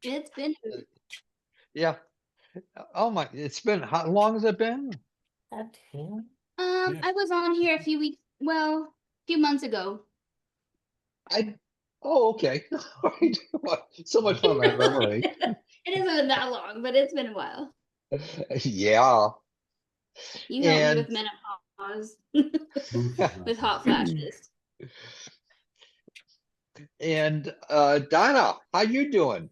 It's been Yeah. Oh my, it's been, how long has it been? I was on here a few weeks, well, a few months ago. I, oh, okay. All right. So much fun, my memory. It hasn't been that long, but it's been a while. Yeah. You helped me And with menopause with hot flashes. Donna, how you doing?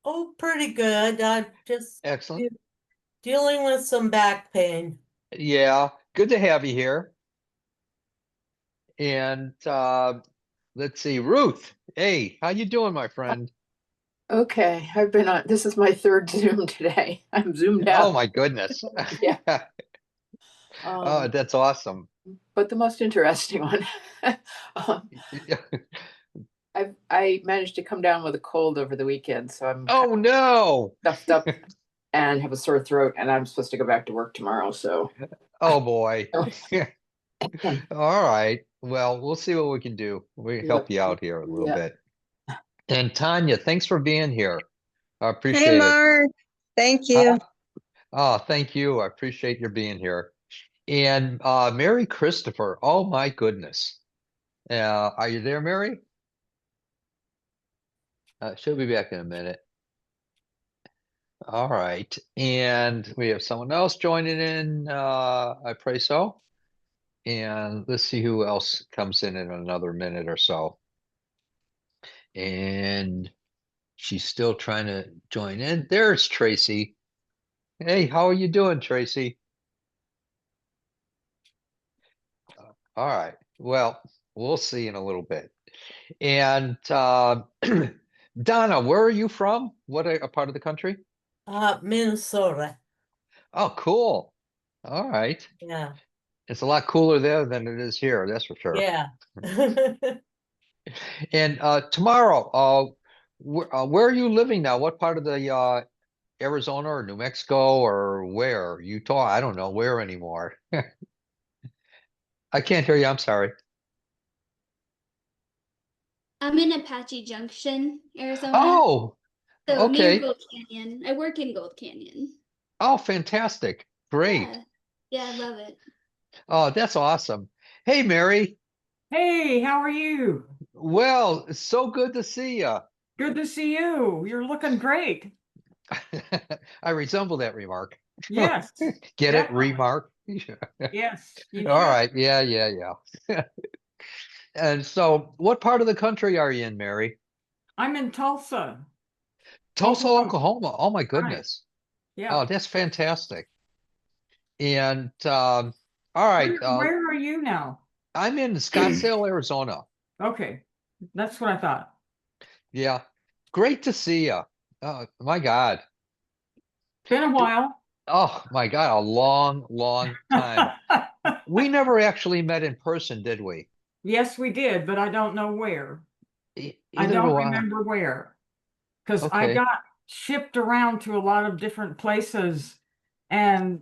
Oh, pretty good. I'm just Excellent. dealing with some back pain. Yeah, good to have you here. And let's see, Ruth. Hey, how you doing, my friend? Okay, I've been on, this is my third Zoom today. I'm zoomed Oh out. my goodness. Yeah. Oh, that's awesome. But the most interesting one. um, I managed to come down with a cold over the weekend, so I'm kind Oh no. of stuffed up and have a sore throat, and I'm supposed to go back to work tomorrow. So, Oh boy. All right. Well, we'll see what we can do. We help you out here a little yeah. bit. And Tanya, thanks for being here. I Hey, appreciate it. Mark. Thank you. Oh, thank you. I appreciate your being here. And Mary Christopher. Oh my goodness. Are you there, Mary? She'll be back in a minute. All right. And we have someone else joining in. I pray so. And let's see who else comes in another minute or so. And she's still trying to join in. There's Tracy. Hey, how are you doing, Tracy? All right. Well, we'll see in a little bit. And Donna, where are you from? What a part of the country? Minnesota. Oh, cool. All right. Yeah. It's a lot cooler there than it is here, that's for sure. Yeah. And tomorrow, where are you living now? What part of the Arizona or New Mexico or where? Utah? I don't know where anymore. I can't hear you. I'm sorry. I'm in Apache Junction, Arizona. Oh, So near okay. Gold Canyon. I work in Gold Canyon. Oh, fantastic. Great. Yeah. Yeah, I love it. Oh, that's awesome. Hey, Mary. Hey, how are you? Well, it's so good to see you. Good to see you. You're looking great. I resemble that remark. Yes, Get it? definitely. Remark? Yes, you All should. right. Yeah, yeah, yeah. And so, what part of the country are you in, Mary? I'm in Tulsa, Tulsa, Oklahoma. Oklahoma. Oh my Right. goodness. Yeah. Oh, that's fantastic. And all right, Where are you now? I'm in Scottsdale, Arizona. Okay, that's what I thought. Yeah, great to see you. Oh my God. Been a while. Oh my God, a long, long time. We never actually met in person, did we? Yes, we did, but I don't know where. I Either don't do I. remember where. Because I Okay. got shipped around to a lot of different places and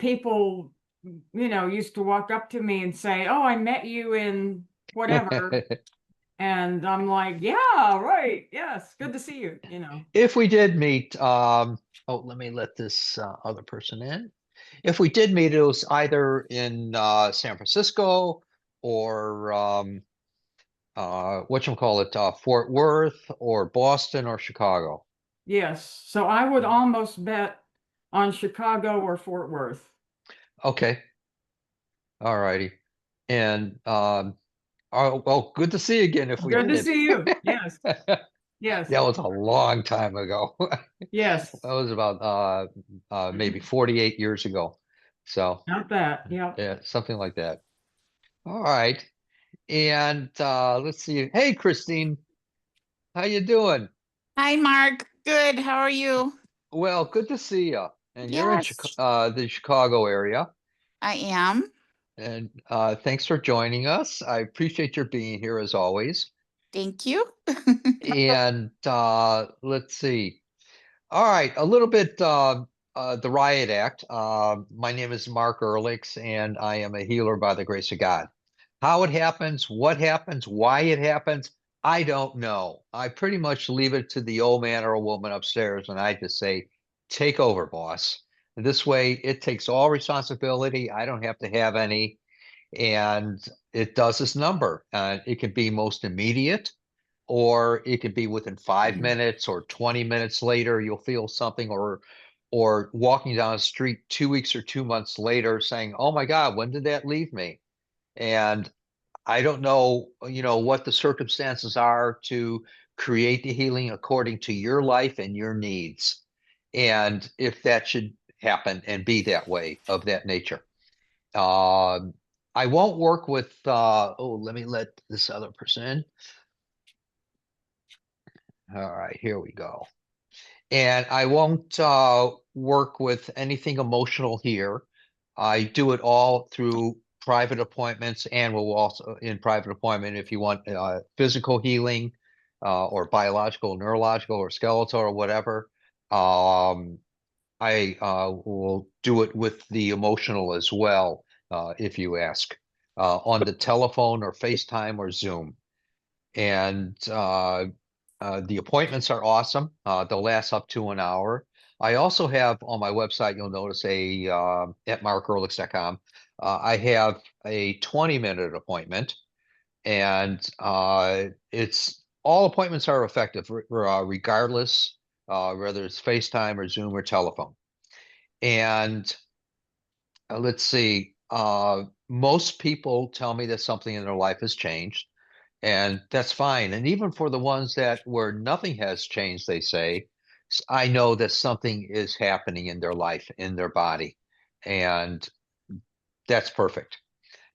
people, used to walk up to me and say, "Oh, I met you in whatever." And I'm like, "Yeah, right. Yes, good to see you." If we did meet, oh, let me let this other person in. If we did meet, it was either in San Francisco or whatchamacallit, Fort Worth or Boston or Chicago. Yes. So I would almost bet on Chicago or Fort Worth. Okay. All righty. And oh, well, good to see you again if we Good to did. see you. Yes. Yes. That was a long time ago. Yes. That was about maybe 48 years ago. So Not that. Yeah. yeah, something like that. All right. And let's see. Hey, Christine, how you doing? Hi, Mark. Good. How are you? Well, good to see you. And you're in Yes, the Chicago area. I am. And thanks for joining us. I appreciate your being here as always. Thank you. And let's see. All right, a little bit the Riot Act. My name is Mark Earlix, and I am a healer by the grace of God. How it happens, what happens, why it happens, I don't know. I pretty much leave it to the old man or a woman upstairs, and I just say, take over, boss. And this way, it takes all responsibility. I don't have to have any, and it does this number. It can be most immediate, or it could be within 5 minutes or 20 minutes later, you'll feel something, or walking down the street 2 weeks or 2 months later saying, oh my God, when did that leave me? And I don't know, what the circumstances are to create the healing according to your life and your needs. And if that should happen and be that way, of that nature. I won't work with, let me let this other person in. All right, here we go. And I won't work with anything emotional here. I do it all through private appointments, and we'll also in private appointment if you want physical healing or biological, neurological, or skeletal or whatever. I will do it with the emotional as well if you ask on the telephone or FaceTime or Zoom. And the appointments are awesome. They'll last up to an hour. I also have on my website, you'll notice at markearlix.com, I have a 20-minute appointment, and it's all appointments are effective regardless, whether it's FaceTime or Zoom or telephone. And let's see, most people tell me that something in their life has changed. And that's fine. And even for the ones that where nothing has changed, they say, I know that something is happening in their life, in their body. And that's perfect.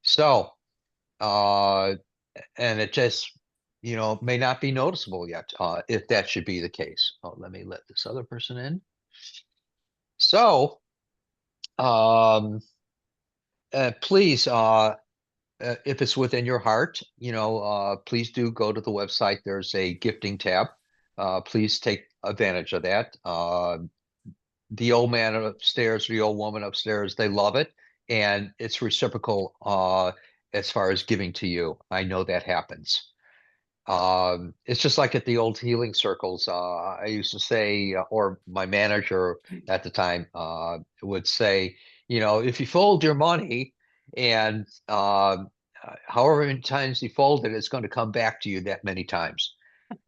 So, and it just, may not be noticeable yet, if that should be the case. Oh, let me let this other person in. So, please, if it's within your heart, please do go to the website. There's a gifting tab. Please take advantage of that. The old man upstairs, the old woman upstairs, they love it. And it's reciprocal as far as giving to you. I know that happens. It's just like at the old healing circles. I used to say, or my manager at the time would say, if you fold your money and however many times you fold it, it's going to come back to you that many times.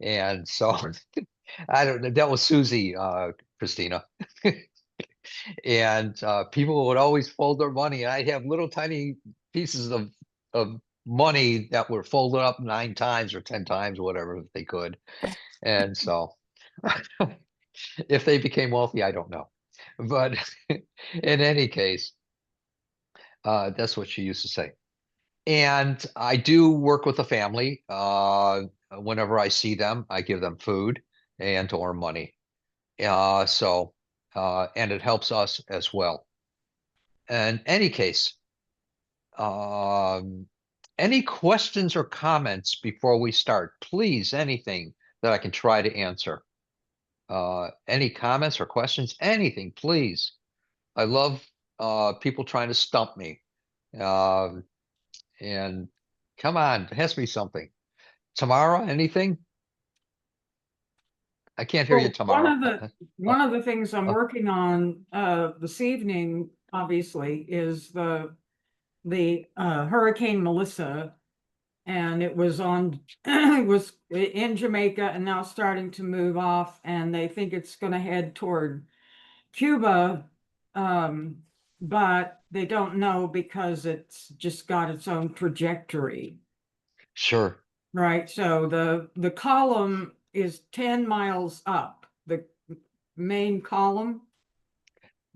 And so I don't know. That was Susie, Christina. And people would always fold their money, and I'd have little tiny pieces of money that were folded up 9 times or 10 times, whatever they could. And so if they became wealthy, I don't know. But in any case, that's what she used to say. And I do work with the family. Whenever I see them, I give them food and or money. And it helps us as well. In any case, any questions or comments before we start? Please, anything that I can try to answer. Any comments or questions? Anything, please. I love people trying to stump me. And come on, ask me something. Tamara, anything? I can't hear you, Well, Tamara. one of the things I'm uh, working on this evening, obviously, is the Hurricane Melissa, and it was it was in Jamaica and now starting to move off, and they think it's going to head toward Cuba, but they don't know because it's just got its own trajectory. Sure. Right, so the column is 10 miles up. The main column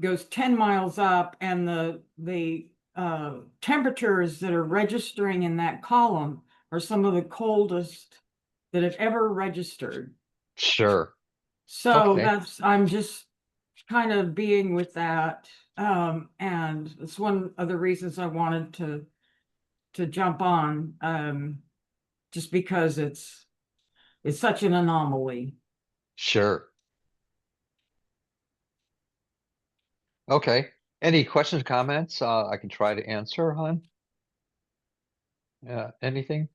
goes 10 miles up, and the temperatures that are registering in that column are some of the coldest that have ever registered. Sure. So Okay. I'm just kind of being with that. And it's one of the reasons I wanted to jump on, just because it's such an anomaly. Sure. Okay. Any questions, comments? I can try to answer, hon. Anything?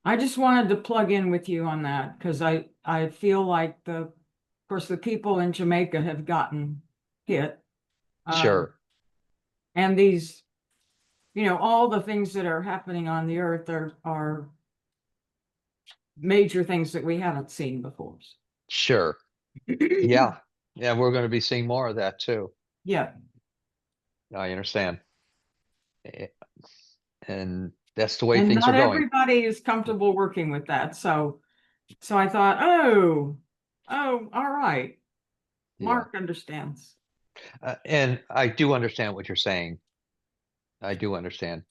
I just wanted to plug in with you on that because I feel like of course, the people in Jamaica have gotten hit. Sure. And these, all the things that are happening on the earth are major things that we haven't seen before. Sure. Yeah. Yeah, we're going to be seeing more of that too. Yeah. I understand. Eh, And that's the way And things are not going. everybody is comfortable working with that. So I thought, oh, all right. Yeah. Mark understands. And I do understand what you're saying. I do understand.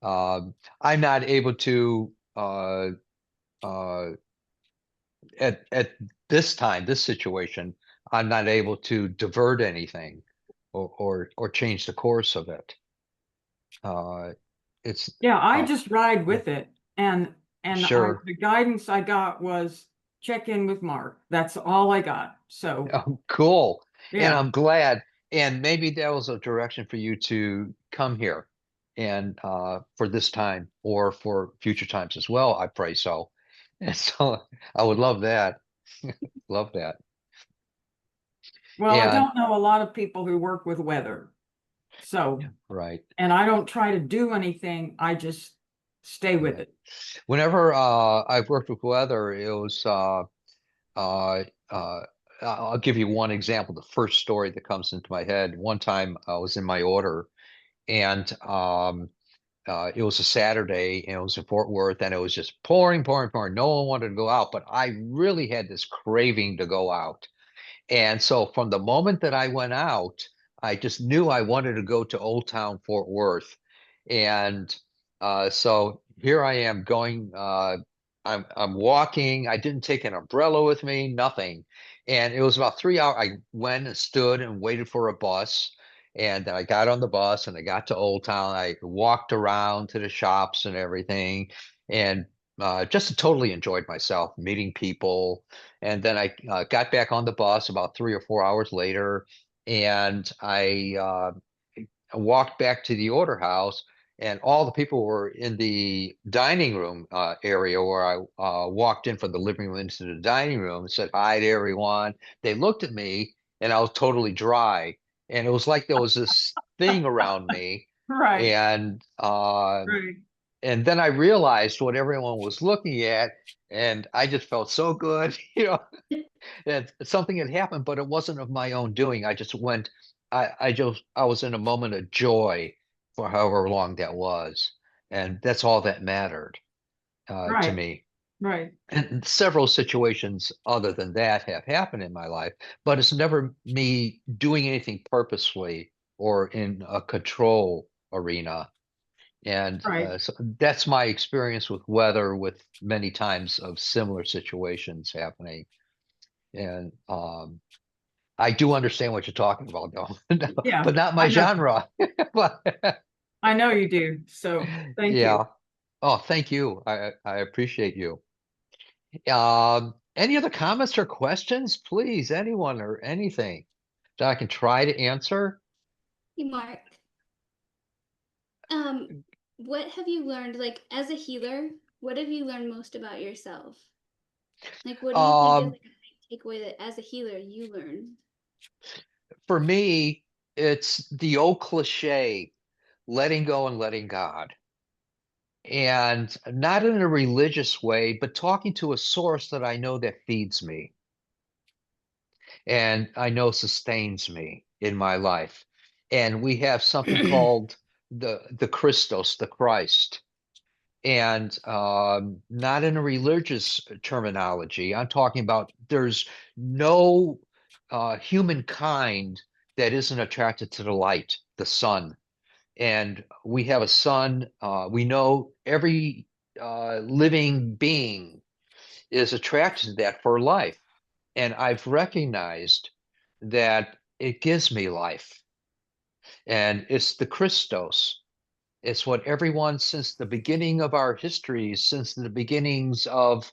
I'm not able to uh at this time, this situation, I'm not able to divert anything or change the course of it. It's Yeah, I uh, just ride with it. And sure. the guidance I got was check in with Mark. That's all I got. So Oh, cool. And yeah. I'm glad. And maybe that was a direction for you to come here and for this time or for future times as well. I pray so. And so I would love that. Love that. Well, I And don't know a lot of people who work with weather. So, right. and I don't try to do anything. I just stay with Yeah. it. Whenever I've worked with weather, it was uh, uh, I'll give you one example. The first story that comes into my head. One time I was in my order and it was a Saturday and it was in Fort Worth and it was just pouring, pouring, pouring. No one wanted to go out, but I really had this craving to go out. And so from the moment that I went out, I just knew I wanted to go to Old Town Fort Worth. And so here I am going, I'm walking. I didn't take an umbrella with me, nothing. And it was about 3 hours. I went and stood and waited for a bus. And then I got on the bus and I got to Old Town. I walked around to the shops and everything and just totally enjoyed myself, meeting people. And then I got back on the bus about 3 or 4 hours later, and I walked back to the order house, and all the people were in the dining room area where I walked in from the living room into the dining room and said hi to everyone. They looked at me, and I was totally dry, and it was like there was this thing around me, Right. and Right. and then I realized what everyone was looking at, and I just felt so good, that something had happened, but it wasn't of my own doing. I just went, I was in a moment of joy for however long that was. And that's all that mattered to Right. me. Right. And several situations other than that have happened in my life, but it's never me doing anything purposefully or in a control arena. And Right. so that's my experience with weather, with many times of similar situations happening. And I do understand what you're talking about, though, Yeah. but not my I know. genre. But I know you do. So thank you. yeah. Oh, thank you. I appreciate you. Any other comments or questions, please? Anyone or anything that I can try to answer? Hey, Mark. What have you learned, like as a healer, what have you learned most about yourself? Like, what do you think is Um, like a big takeaway that as a healer you learned? for me, it's the old cliche, letting go and letting God. And not in a religious way, but talking to a source that I know that feeds me and I know sustains me in my life. And we have something called the Christos, the Christ, and not in a religious terminology. I'm talking about there's no humankind that isn't attracted to the light, the sun. And we have a sun. We know every living being is attracted to that for life. And I've recognized that it gives me life. And it's the Christos. It's what everyone since the beginning of our histories, since the beginnings of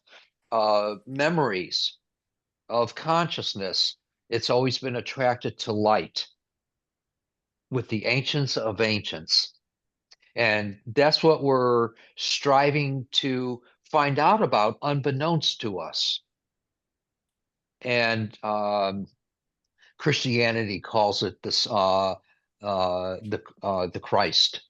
memories, of consciousness, it's always been attracted to light with the ancients of ancients. And that's what we're striving to find out about unbeknownst to us. And Christianity calls it this the Christ.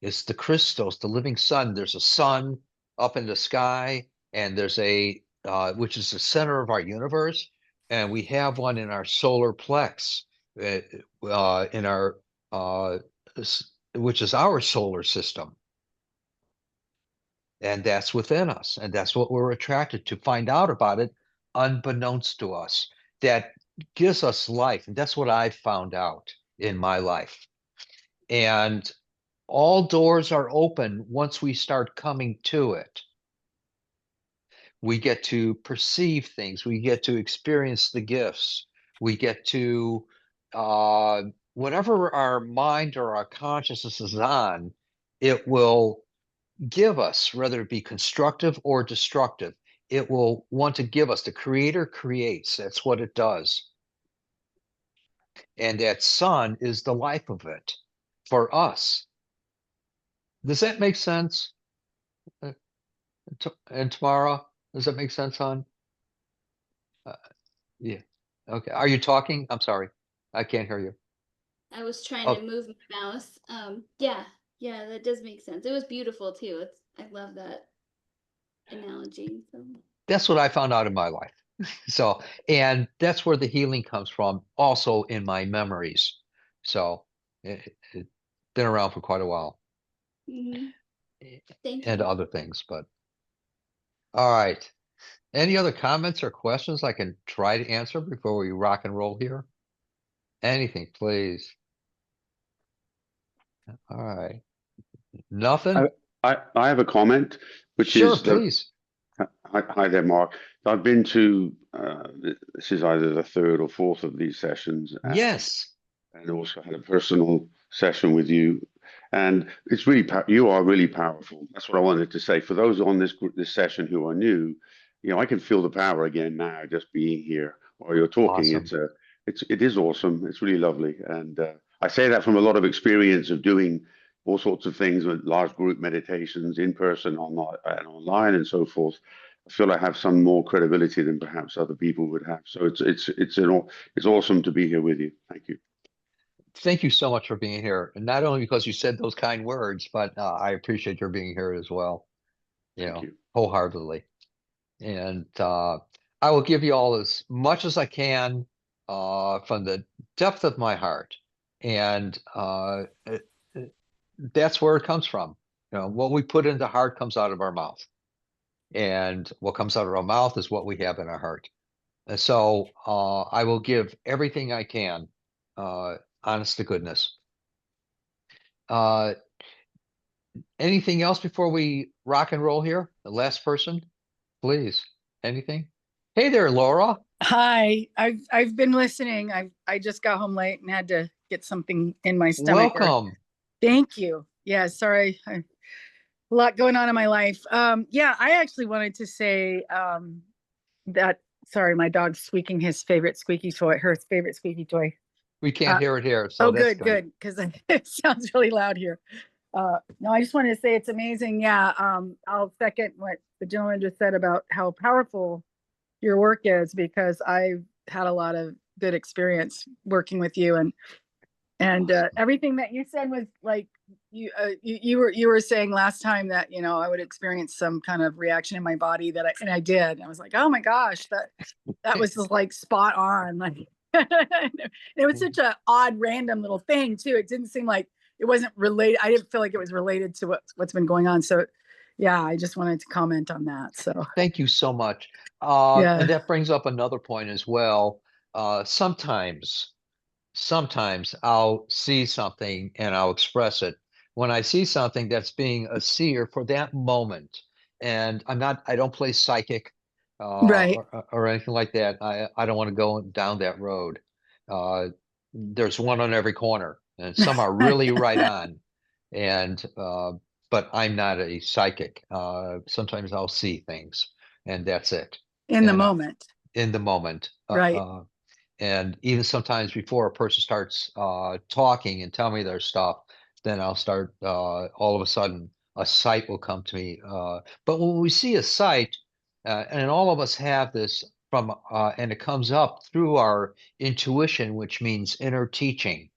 It's the Christos, the living sun. There's a sun up in the sky, and there's a which is the center of our universe, and we have one in our solar plex, in our which is our solar system, and that's within us, and that's what we're attracted to. Find out about it, unbeknownst to us. That gives us life, and that's what I've found out in my life. And all doors are open once we start coming to it. We get to perceive things. We get to experience the gifts. We get to, whatever our mind or our consciousness is on, it will give us, whether it be constructive or destructive. It will want to give us. The Creator creates. That's what it does. And that sun is the life of it for us. Does that make sense? And Tamara, does that make sense, hon? Yeah. Okay. Are you talking? I'm sorry. I can't hear you. I was trying to Oh, move my mouse. Yeah, yeah, that does make sense. It was beautiful too. I love that analogy. So. that's what I found out in my life. So, and that's where the healing comes from, also in my memories. So, it been around for quite a while, Thank and you. other things. But all right. Any other comments or questions I can try to answer before we rock and roll here? Anything, please. All right. Nothing? I have a comment, which Sure, is that please. hi there, Mark. I've been to this is either the third or fourth of these sessions, Yes. and also had a personal session with you, and it's really you are really powerful. That's what I wanted to say for those on this session who are new. You know, I can feel the power again now just being here while you're talking. Awesome. It is awesome. It's really lovely, and I say that from a lot of experience of doing all sorts of things with large group meditations in person, online, and so forth. I feel I have some more credibility than perhaps other people would have. So it's awesome to be here with you. Thank you. Thank you so much for being here. And not only because you said those kind words, but I appreciate your being here as well, Thank you. wholeheartedly. And I will give you all as much as I can from the depth of my heart. And that's where it comes from. What we put in the heart comes out of our mouth. And what comes out of our mouth is what we have in our heart. And so I will give everything I can, honest to goodness. Anything else before we rock and roll here? The last person, please. Anything? Hey there, Laura. Hi, I've been listening. I just got home late and had to get something in my stomach. Welcome. Thank you. Yeah, sorry. A lot going on in my life. Yeah, I actually wanted to say that, sorry, my dog's squeaking his favorite squeaky toy, her favorite squeaky toy. We can't hear it here, so Oh, that's good, because it sounds really loud here. No, I just wanted to say it's amazing. Yeah, I'll second what the gentleman just said about how powerful your work is, because I've had a lot of good experience working with you, and everything that you said was like you were saying last time that I would experience some kind of reaction in my body and I did. And I was like, oh my gosh, that was just like spot on. Like it was such an odd, random little thing too. It didn't seem like it wasn't related. I didn't feel like it was related to what's been going on. So yeah, I just wanted to comment on that. So thank you so much. Yeah. And that brings up another point as well. Sometimes I'll see something and I'll express it. When I see something that's being a seer for that moment, and I don't play psychic Right. or anything like that. I don't want to go down that road. There's one on every corner, and some are really right on. And but I'm not a psychic. Sometimes I'll see things, and that's it. In the And moment. in the moment. Right. And even sometimes before a person starts talking and tell me their stuff, then I'll start all of a sudden a sight will come to me. But when we see a sight, and all of us have this and it comes up through our intuition, which means inner teaching.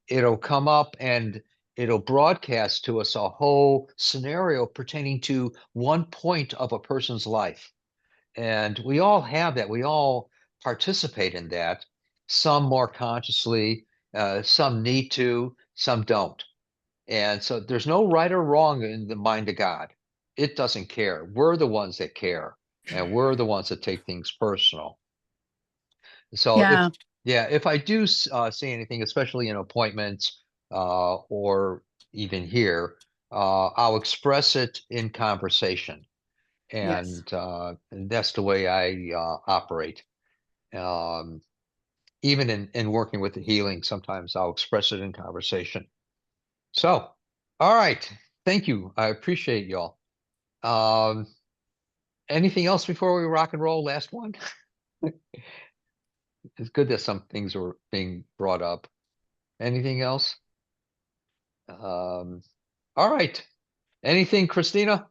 It'll come up and it'll broadcast to us a whole scenario pertaining to one point of a person's life. And we all have that. We all participate in that, some more consciously, some need to, some don't. And so there's no right or wrong in the mind of God. It doesn't care. We're the ones that care, and we're the ones that take things personal. So Yeah. if I do see anything, especially in appointments or even here, I'll express it in conversation, Yes. and that's the way I operate. Even in working with the healing, sometimes I'll express it in conversation. So, all right. Thank you. I appreciate y'all. Anything else before we rock and roll? Last one. It's good that some things are being brought up. Anything else? All right. Anything, Christina?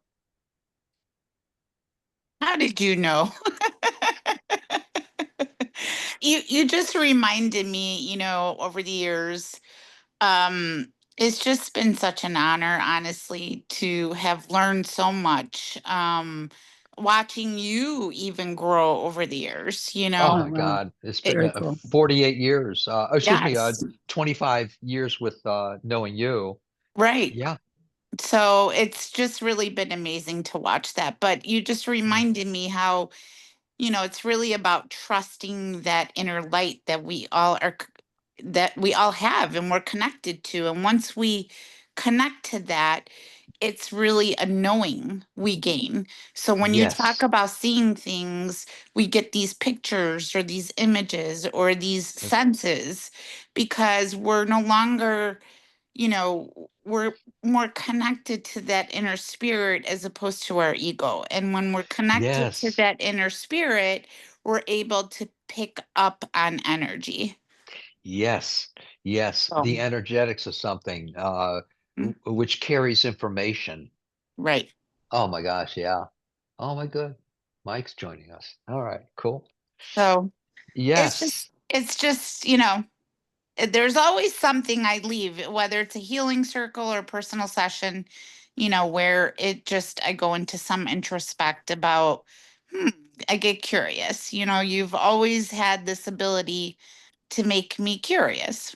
How did you know? You just reminded me, over the years, it's just been such an honor, honestly, to have learned so much. Watching you even grow over the years, Oh Oh, my wow. God. It's It- been Very cool. 48 years. Excuse me, yes, 25 years with knowing you. right. Yeah. So it's just really been amazing to watch that. But you just reminded me how, it's really about trusting that inner light that we all that we all have and we're connected to. And once we connect to that, it's really a knowing we gain. So when you talk Yes. about seeing things, we get these pictures or these images or these senses because we're no longer, we're more connected to that inner spirit as opposed to our ego. And when we're connected to Yes. that inner spirit, we're able to pick up on energy. Yes. Yes. So, The energetics of something, mm, which carries information. right. Oh my gosh. Yeah. Oh my good. Mike's joining us. All right. Cool. So Yes. it's just, there's always something I leave, whether it's a healing circle or personal session, where I go into some introspect about, I get curious. You've always had this ability to make me curious.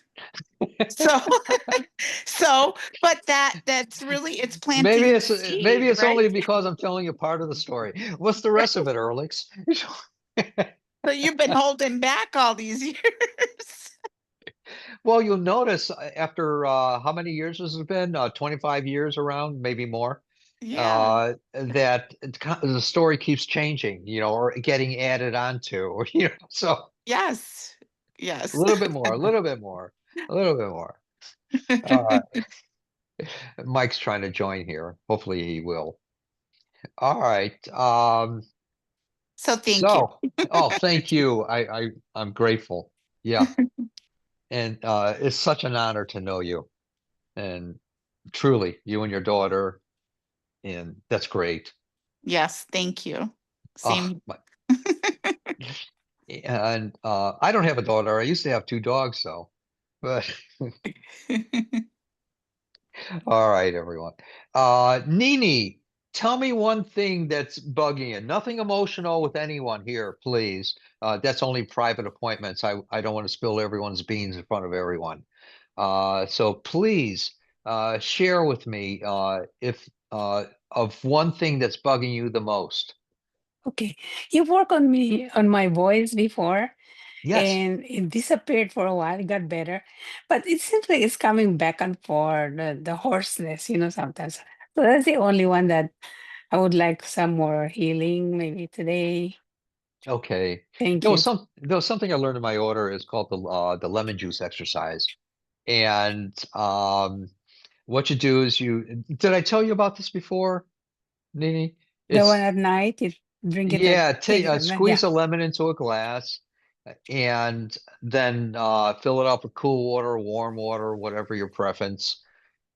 So, but that's really, it's Maybe planting the maybe seed, it's right? only because I'm telling you part of the story. What's the rest of it, Earlix? So you've been holding back all these years. Well, you'll notice after how many years has it been? 25 years around, maybe more. Yeah. That the story keeps changing, or getting added onto, or so a Yes. Yes. little bit more, a little bit more, a little bit more. All right. Mike's trying to join here. Hopefully he will. All right. So thank you. So, oh, thank you. I'm grateful. Yeah. And it's such an honor to know you. And truly, you and your daughter, and that's great. Yes, thank you. Oh, Same. and I don't have a daughter. I used to have two dogs, though. But all right, everyone. Nini, tell me one thing that's bugging you. Nothing emotional with anyone here, please. That's only private appointments. I don't want to spill everyone's beans in front of everyone. So please share with me if of one thing that's bugging you the most. Okay, you worked on me on my voice before, Yes. and it disappeared for a while. It got better, but it seems like it's coming back and forth. The hoarseness, sometimes. So that's the only one that I would like some more healing, maybe today. Okay. Thank you. There was something I learned in my order is called the lemon juice exercise. And what you do is did I tell you about this before, Nini? The one It's at night, you drink it yeah, take it at night. Yeah. squeeze a lemon into a glass and then fill it up with cool water, warm water, whatever your preference.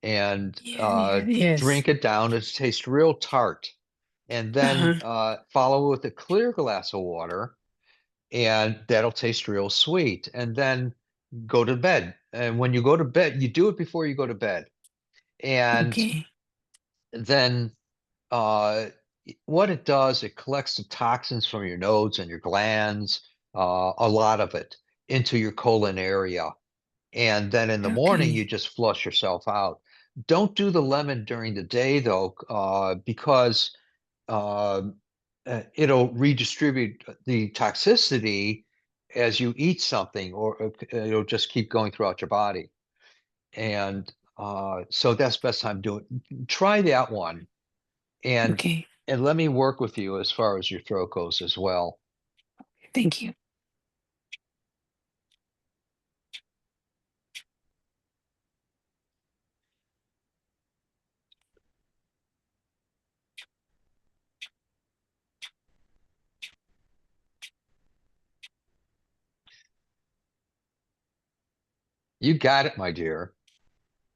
and Yes. drink it down. It tastes real tart. And then follow with a clear glass of water, and that'll taste real sweet. And then go to bed. And when you go to bed, you do it before you go to bed. And Okay. then uh, what it does, it collects the toxins from your nodes and your glands, a lot of it, into your colon area. And then in the morning, you Okay. just flush yourself out. Don't do the lemon during the day, though, because uh, it'll redistribute the toxicity as you eat something, or it'll just keep going throughout your body. And so that's best time to do it. Try that one, and Okay. and let me work with you as far as your throat goes as well. Thank you. You got it, my dear.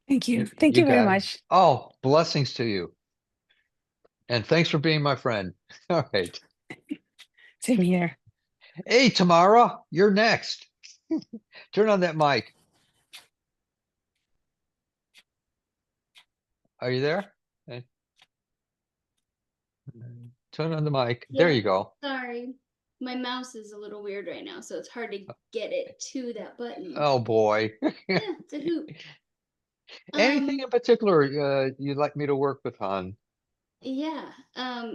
Thank you. Thank You you very got it. much. Oh, blessings to you. And thanks for being my friend. All right. Same here. Hey, Tamara, you're next. Turn on that mic. Are you there? Hey. Turn on the mic. There Yeah, you go. sorry. My mouse is a little weird right now, so it's hard to get it to that button. Oh boy. Yeah, it's a hoot. Anything in particular you'd like me to work with, hon? Yeah.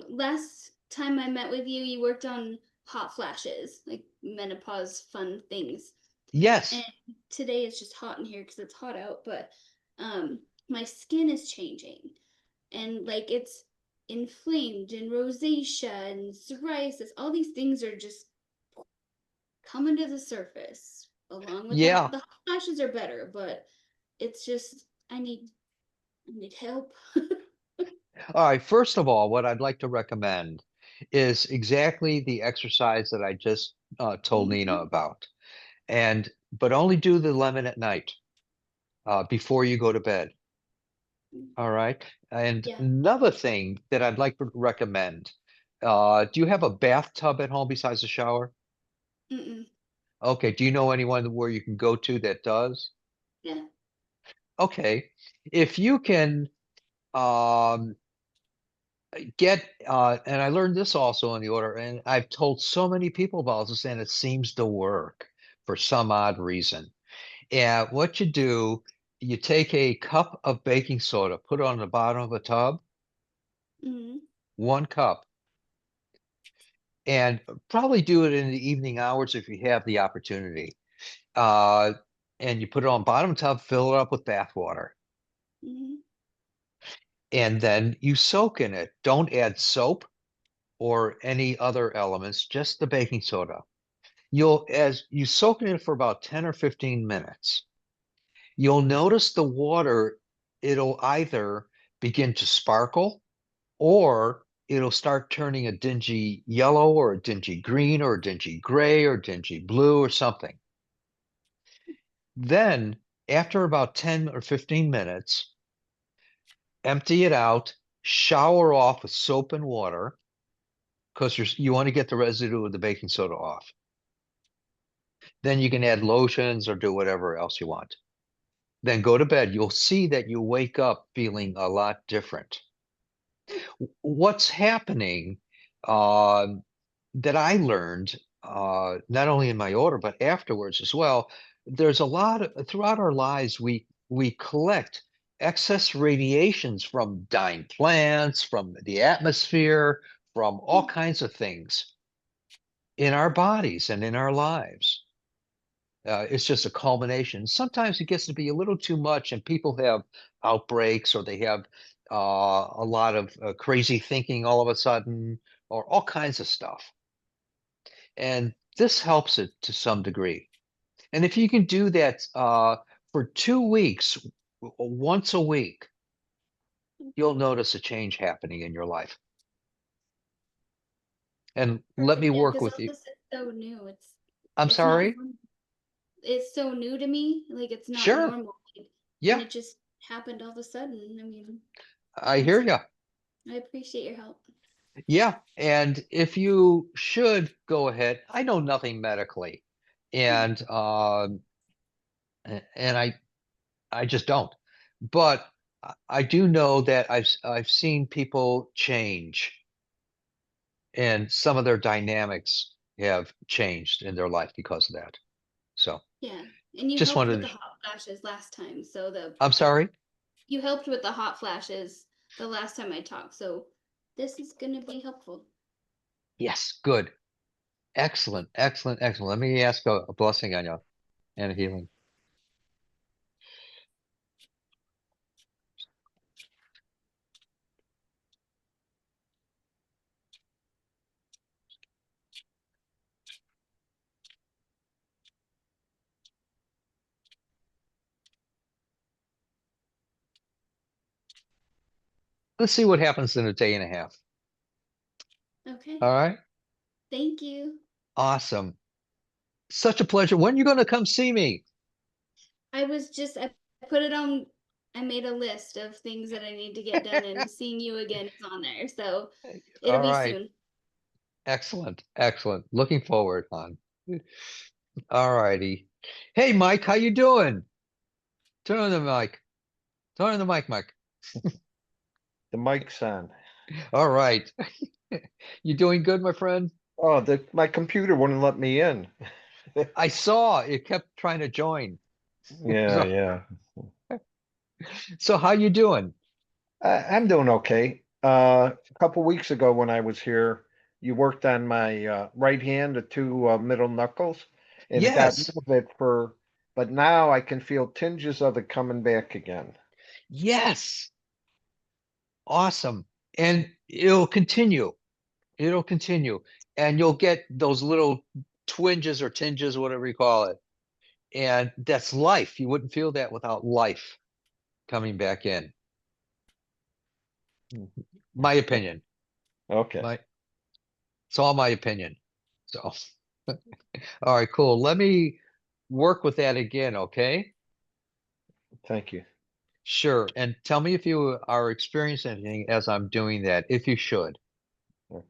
Last time I met with you, you worked on hot flashes, like menopause fun things. Yes. And today it's just hot in here because it's hot out, but my skin is changing. And like it's inflamed and rosacea and psoriasis. All these things are just coming to the surface. Along with Yeah. the hot flashes are better, but it's just I need help. All right. First of all, what I'd like to recommend is exactly the exercise that I just told Nina about. But only do the lemon at night before you go to bed. All right. And Yeah. another thing that I'd like to recommend, do you have a bathtub at home besides the shower? Mm-mm. Okay. Do you know anyone where you can go to that does? Yeah. Okay. If you can um, and I learned this also in the order, and I've told so many people about this, and it seems to work for some odd reason. And what you do, you take a cup of baking soda, put it on the bottom of a tub, Mm-hmm. 1 cup, and probably do it in the evening hours if you have the opportunity. Uh, and you put it on bottom tub, fill it up with bath water, Mm-hmm. and then you soak in it. Don't add soap or any other elements, just the baking soda. As you soak in it for about 10 or 15 minutes, you'll notice the water, it'll either begin to sparkle or it'll start turning a dingy yellow or a dingy green or a dingy gray or dingy blue or something. Then, after about 10 or 15 minutes, empty it out, shower off with soap and water because you want to get the residue of the baking soda off. Then you can add lotions or do whatever else you want. Then go to bed. You'll see that you wake up feeling a lot different. What's happening uh, that I learned, not only in my order, but afterwards as well, there's a lot throughout our lives, we collect excess radiations from dying plants, from the atmosphere, from all kinds of things in our bodies and in our lives. It's just a culmination. Sometimes it gets to be a little too much, and people have outbreaks or they have a lot of crazy thinking all of a sudden, or all kinds of stuff. And this helps it to some degree. And if you can do that for 2 weeks, once a week, you'll notice a change happening in your life. And let me Perfect. Yeah, work because with all you. this is so new. I'm It's not sorry? it's so new to me. Like it's not Sure. normal. And Yeah. it just happened all of a sudden. I mean, I hear you. I appreciate your help. Yeah, and if you should go ahead, I know nothing medically, and and I just don't. But I do know that I've seen people change, and some of their dynamics have changed in their life because of that. So Yeah. And you just helped with wanted the to, hot flashes last time. So I'm sorry. you helped with the hot flashes the last time I talked. So this is gonna be helpful. Yes, good. Excellent, excellent, excellent. Let me ask a blessing on you and a healing. Let's see what happens in a day and a half. Okay. All right. Thank you. Awesome. Such a pleasure. When are you going to come see me? I put it on, I made a list of things that I need to get done, and seeing you again is on there. So it'll All be right. soon. Excellent. Excellent. Looking forward, hon. All righty. Hey, Mike, how you doing? Turn on the mic. Turn on the mic, Mike. The mic's on. All right. You doing good, my friend? Oh, my computer wouldn't let me in. I saw it kept trying to join. Yeah, So, yeah. so how you doing? I'm doing okay. A couple weeks ago when I was here, you worked on my right hand, the two middle knuckles, and it got rid Yes. of it but now I can feel tinges of it coming back again. Yes. Awesome. And it'll continue. It'll continue. And you'll get those little twinges or tinges, whatever you call it. And that's life. You wouldn't feel that without life coming back in. My opinion. Okay, My It's all my opinion. So all right, cool. Let me work with that again, okay? thank you. Sure. And tell me if you are experiencing anything as I'm doing that, if you should. Okay.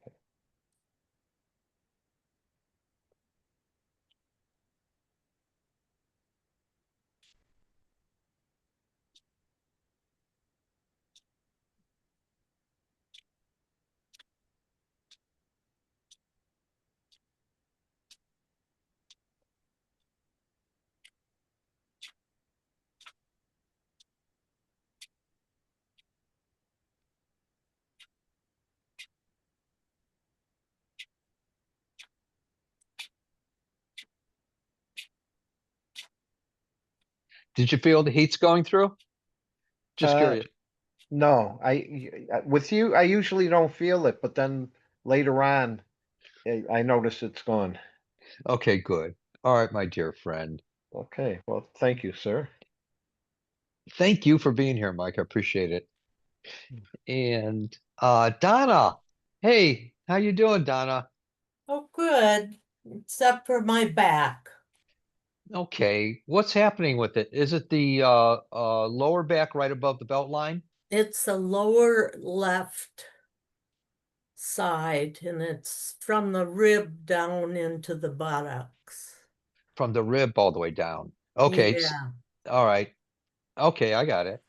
Did you feel the heat's going through? Just Uh, curious. no, with you, I usually don't feel it, but then later on, I notice it's gone. Okay, good. All right, my dear friend. Okay, well, thank you, sir. Thank you for being here, Mike. I appreciate it. And Donna, hey, how you doing, Donna? Oh, good, except for my back. Okay, what's happening with it? Is it the lower back right above the belt line? It's the lower left side, and it's from the rib down into the buttocks. From the rib all the way down. Okay, Yeah, all right. Okay, I got it.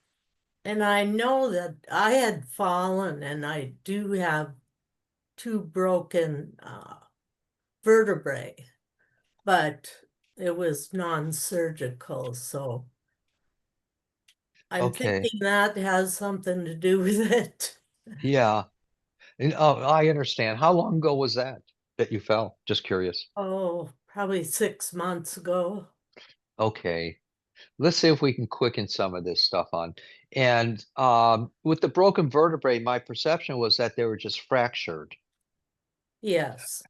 and I know that I had fallen, and I do have two broken vertebrae, but it was non-surgical, so I'm Okay, thinking that has something to do with it. yeah. Oh, I understand. How long ago was that you fell? Just curious. Oh, probably 6 months ago. Okay, let's see if we can quicken some of this stuff on. And with the broken vertebrae, my perception was that they were just fractured. Yes.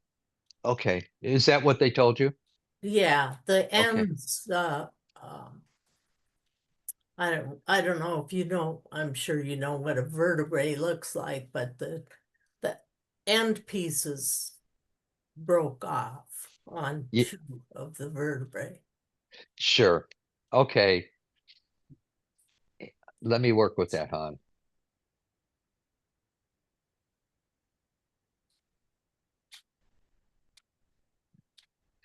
Okay, is that what they told you? Yeah, the Okay, ends, I don't know if you know, I'm sure you know what a vertebrae looks like, but the end pieces broke off on yeah, two of the vertebrae. sure. Okay, Let me work with that, hon.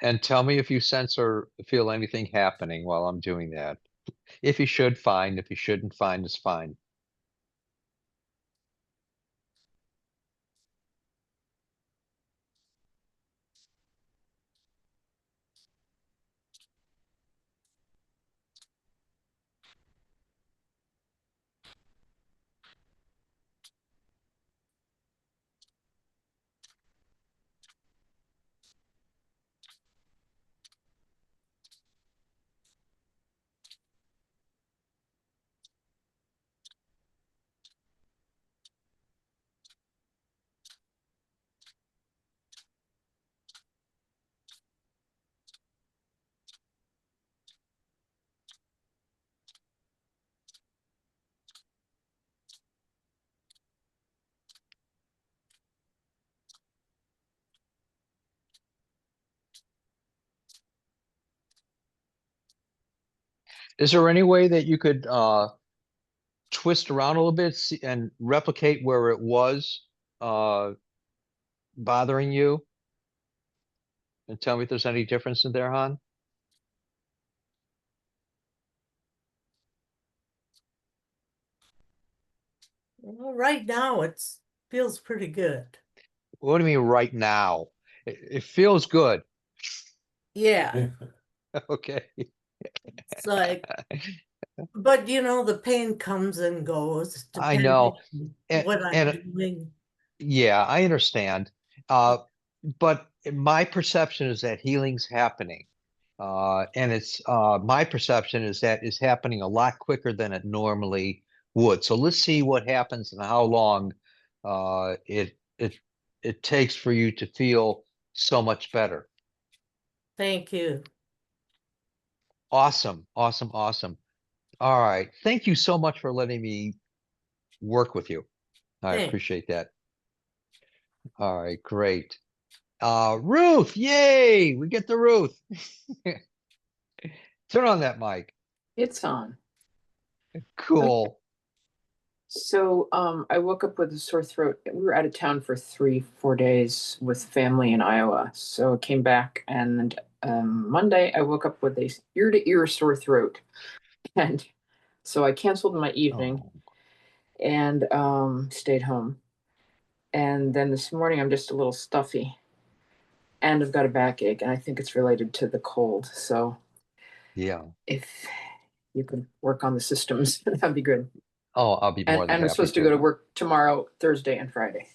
And tell me if you sense or feel anything happening while I'm doing that. If you should, fine. If you shouldn't, fine is fine. Is there any way that you could twist around a little bit and replicate where it was uh, bothering you? And tell me if there's any difference in there, hon? Well, right now it's feels pretty good. What do you mean right now? It feels good. Yeah, Okay. it's like, but the pain comes and goes I depending know. on And, what I'm and doing. yeah, I understand. But my perception is that healing's happening. And it's my perception is that it's happening a lot quicker than it normally would. So let's see what happens and how long it takes for you to feel so much better. Thank you. Awesome, awesome, awesome. All right. Thank you so much for letting me work with you. I Thanks. appreciate that. All right, great. Ruth, yay! We get the Ruth. Turn on that mic. It's on. Cool. So I woke up with a sore throat. We were out of town for 3-4 days with family in Iowa. So I came back, and Monday I woke up with a ear-to-ear sore throat. And so I canceled my evening Oh, and stayed home. And then this morning I'm just a little stuffy. And I've got a backache, and I think it's related to the cold. So yeah. if you could work on the systems, that'd be good. Oh, I'll be more And than I'm happy supposed to go to work tomorrow, Thursday, and Friday.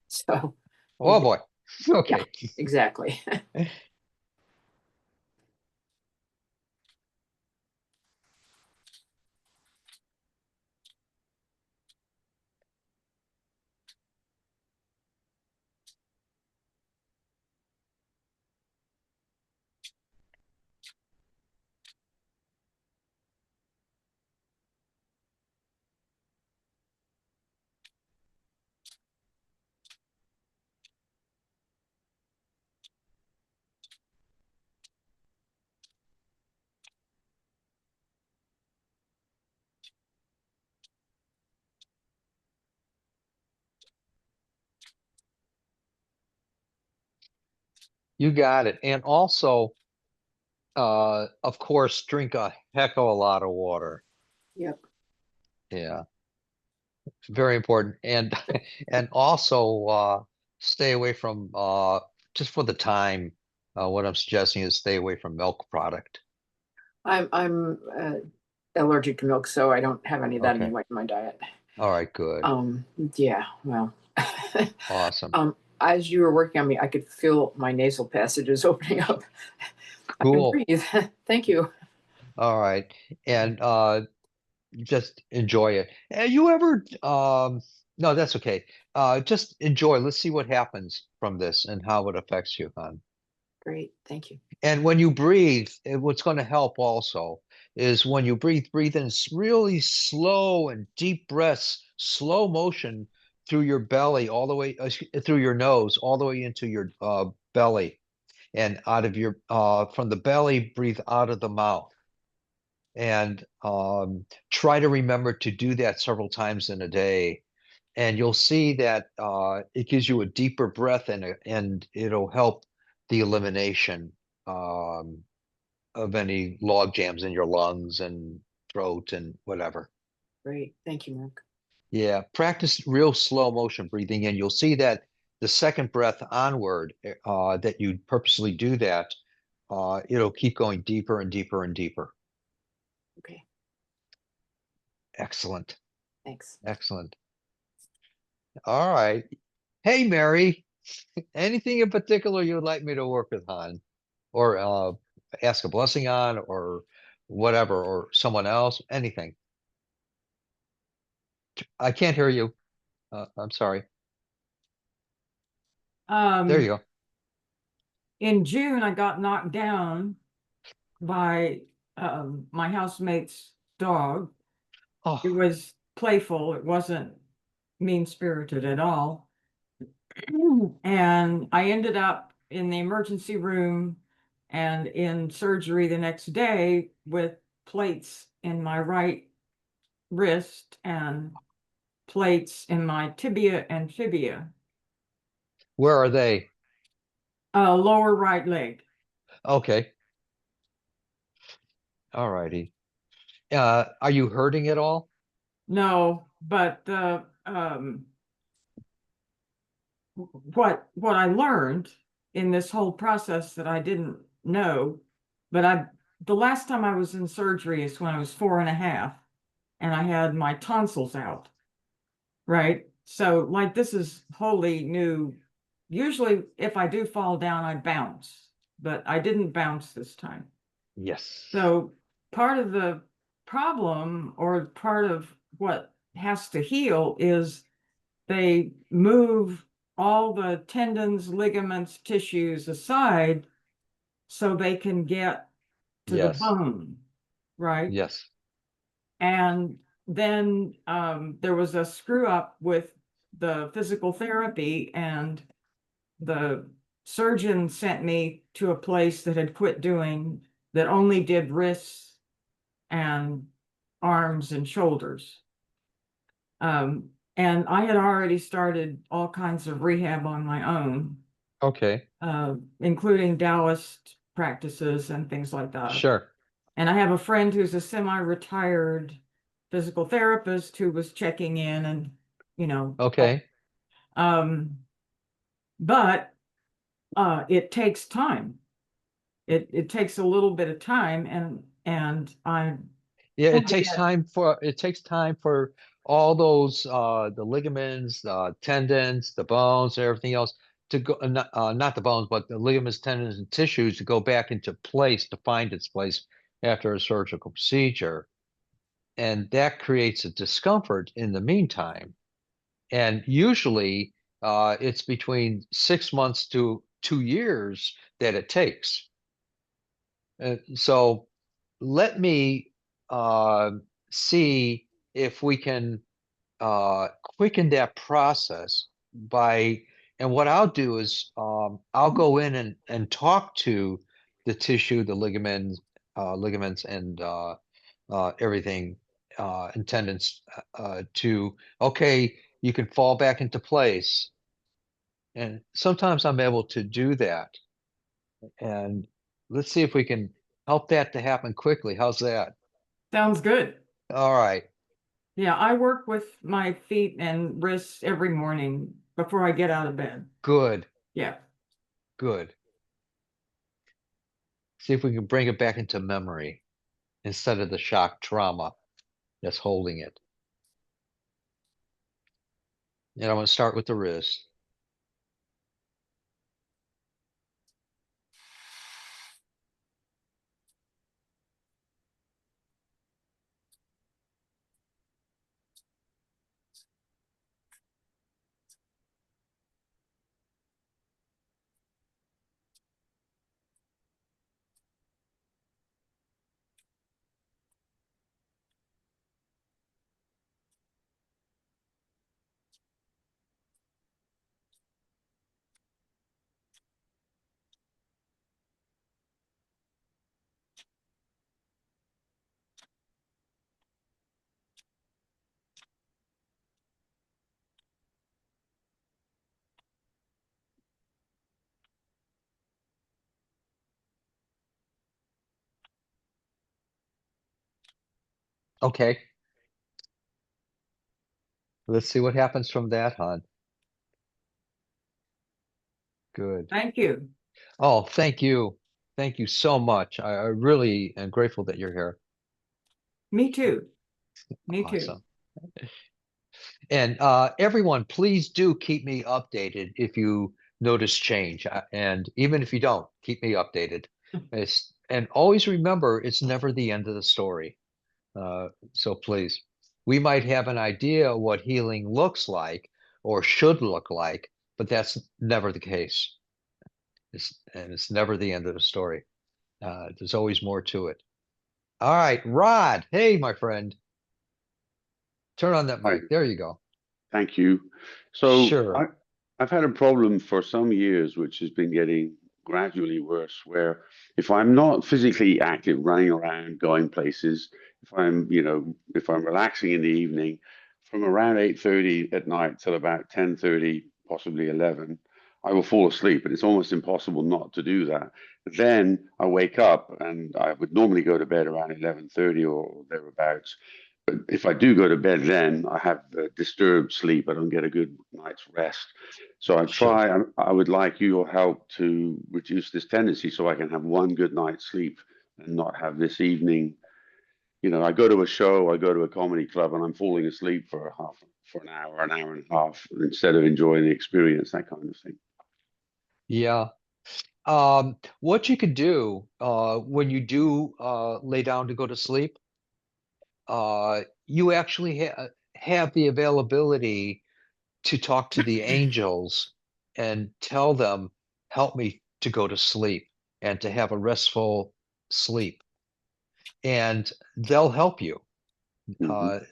So, Oh boy. Okay. exactly. You got it. And also, of course, drink a heck of a lot of water. Yep. Yeah, it's very important. And and also stay away from just for the time, what I'm suggesting is stay away from milk product. I'm allergic to milk, so I don't have any of that Okay. anyway in my diet. All right, good. Yeah, well, Awesome. as you were working on me, I could feel my nasal passages opening up. I can Cool. breathe. Thank you. All right. And just enjoy it. You ever no, that's okay. Just enjoy. Let's see what happens from this and how it affects you, hon. Great. Thank you. And when you breathe, what's going to help also is when you breathe in really slow and deep breaths, slow motion through your belly, all the way through your nose, all the way into your belly, and out of your from the belly, breathe out of the mouth. and try to remember to do that several times in a day. And you'll see that it gives you a deeper breath and it'll help the elimination of any log jams in your lungs and throat and whatever. Great. Thank you, Mark. Yeah, practice real slow motion breathing, and you'll see that the second breath onward, that you purposely do that, it'll keep going deeper and deeper and deeper. Okay. Excellent. Thanks. Excellent. All right. Hey, Mary, anything in particular you would like me to work with on, or ask a blessing on, or whatever, or someone else? Anything? I can't hear you. I'm sorry. There you go. In June, I got knocked down by my housemate's dog. It Oh, was playful. It wasn't mean-spirited at all. And I ended up in the emergency room and in surgery the next day with plates in my right wrist and plates in my tibia and fibia, where are they? lower right leg. Okay. All righty. Are you hurting at all? No, but what I learned in this whole process that I didn't know, but the last time I was in surgery is when I was 4.5 and I had my tonsils out, right? So like this is wholly new. Usually if I do fall down, I bounce, but I didn't bounce this time. Yes. So part of the problem or part of what has to heal is they move all the tendons, ligaments, tissues aside so they can get to the Yes. bone, right? Yes. And then there was a screw up with the physical therapy, and the surgeon sent me to a place that had quit doing, that only did wrists and arms and shoulders. And I had already started all kinds of rehab on my own, Okay. including Taoist practices and things like that. Sure. And I have a friend who's a semi-retired physical therapist who was checking in and, you know, Okay. um, but it takes time. It takes a little bit of time, and I Yeah, had to get it takes time for all those the ligaments, tendons, the bones, and everything else to go, not the bones, but the ligaments, tendons, and tissues to go back into place, to find its place after a surgical procedure. And that creates a discomfort in the meantime. And usually it's between 6 months to 2 years that it takes. So let me see if we can quicken that process by, and what I'll do is I'll go in and talk to the tissue, the ligaments and everything, and tendons, to, okay, you can fall back into place. And sometimes I'm able to do that. And let's see if we can help that to happen quickly. How's that? sounds good. All right. Yeah, I work with my feet and wrists every morning before I get out of bed. Good. Yeah. Good. See if we can bring it back into memory instead of the shock trauma that's holding it. And I'm going to start with the wrist. Okay. Let's see what happens from that, hon. Good. Thank you. Oh, thank you. Thank you so much. I really am grateful that you're here. Me too. Me too. Awesome. And everyone, please do keep me updated if you notice change. And even if you don't, keep me updated. And always remember, it's never the end of the story. So please, we might have an idea what healing looks like or should look like, but that's never the case. It's never the end of the story. There's always more to it. All right, Rod. Hey, my friend. Turn on that Hi. mic. There you go. Thank you. So Sure. I've had a problem for some years, which has been getting gradually worse, where if I'm not physically active, running around, going places, if I'm relaxing in the evening, from around 8:30 at night till about 10:30, possibly 11, I will fall asleep, and it's almost impossible not to do that. Then I wake up, and I would normally go to bed around 11:30 or thereabouts. But if I do go to bed, then I have disturbed sleep. I don't get a good night's rest. So Sure. I would like your help to reduce this tendency so I can have one good night's sleep and not have this evening. I go to a show, I go to a comedy club, and I'm falling asleep for an hour and a half, instead of enjoying the experience, that kind of thing. Yeah. What you could do when you do lay down to go to sleep, you actually have the availability to talk to the angels and tell them, help me to go to sleep and to have a restful sleep. And they'll help you.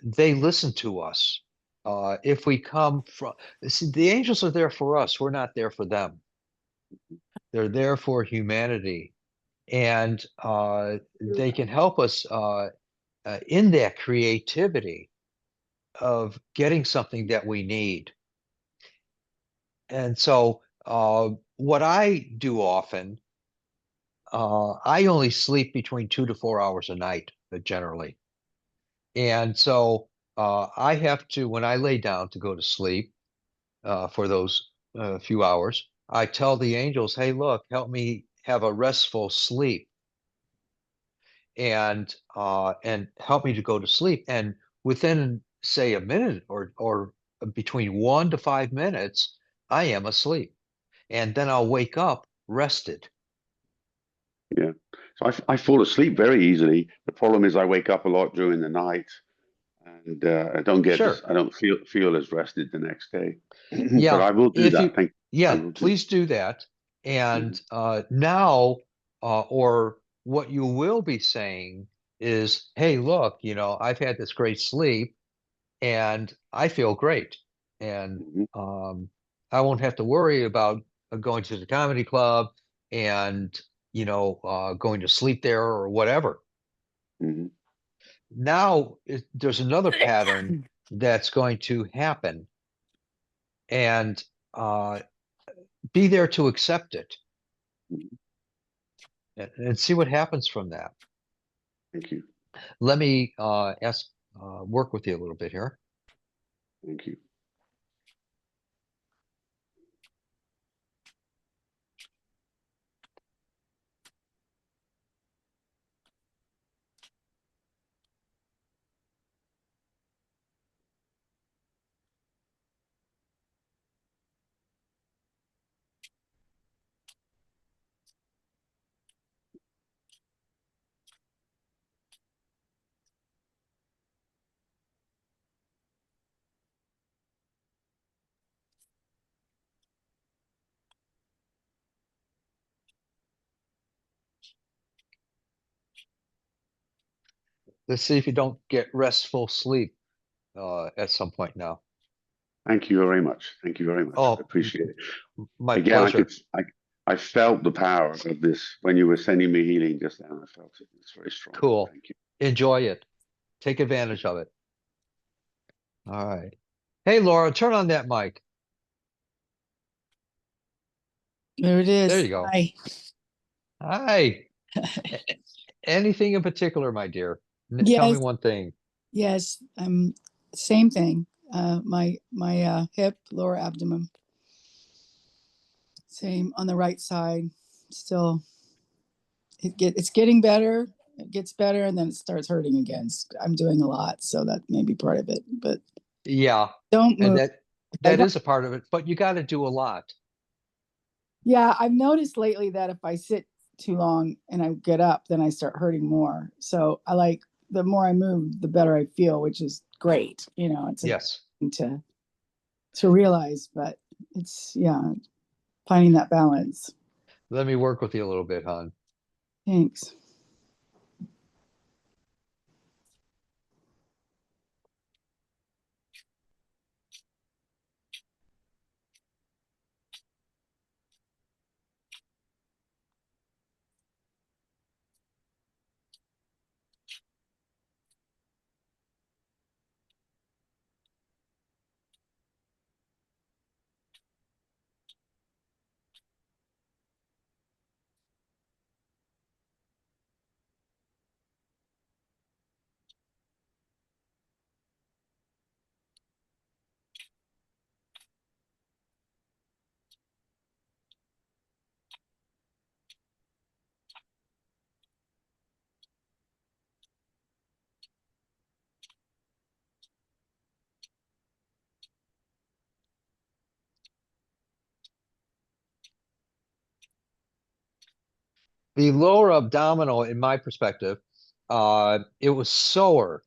They listen to us. If we come from, see, the angels are there for us. We're not there for them. They're there for humanity. And they can help us in that creativity of getting something that we need. And so, what I do often, I only sleep between 2 to 4 hours a night, generally. And so, I have to, when I lay down to go to sleep for those few hours, I tell the angels, hey, look, help me have a restful sleep and help me to go to sleep. And within, say, a minute or between 1 to 5 minutes, I am asleep. And then I'll wake up rested. Yeah. So I fall asleep very easily. The problem is I wake up a lot during the night, and I don't get this. Sure. I don't feel as rested the next day. But Yeah. I will do If that. you, I yeah, will do. please do that. And Mhm. now, or what you will be saying is, hey, look, I've had this great sleep and I feel great. And Mhm. I won't have to worry about going to the comedy club and, going to sleep there or whatever. Mhm. Now, there's another pattern that's going to happen. And be there to accept it Mhm. and see what happens from that. Thank you. Let me work with you a little bit here. Thank you. Let's see if you don't get restful sleep at some point now. Thank you very much. Thank you very much. I Oh, appreciate it. my Again, pleasure. I felt the power of this when you were sending me healing just now. I felt it. It's very strong. Cool. Thank you. Enjoy it. Take advantage of it. All right. Hey, Laura, turn on that mic. There it is. There you go. Hi. Hi. Anything in particular, my dear? Tell me Yes. one thing. Yes, same thing. My hip, lower abdomen. Same on the right side. Still, it's getting better. It gets better, and then it starts hurting again. I'm doing a lot, so that may be part of it. But Yeah, don't and move. that is a part of it, but you got to do a lot. Yeah, I've noticed lately that if I sit too long and I get up, then I start hurting more. So I like the more I move, the better I feel, which is great. You know, it's a Yes. thing to realize, but it's finding that balance. Let me work with you a little bit, hon. Thanks. The lower abdominal, in my perspective, it was sore,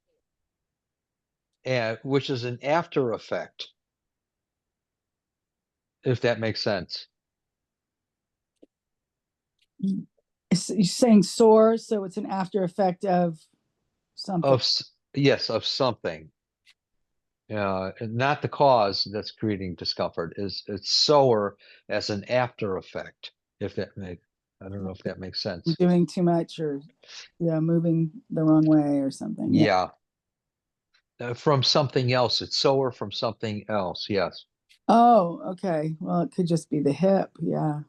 and which is an after effect, if that makes sense. You're saying sore, so it's an after effect of something. Yes, of something. And not the cause that's creating discomfort. It's sore as an after effect. I don't know if that makes sense. Doing too much or moving the wrong way or something. Yeah. From something else. It's sore from something else. Yes. Oh, okay. Well, it could just be the hip. Yeah.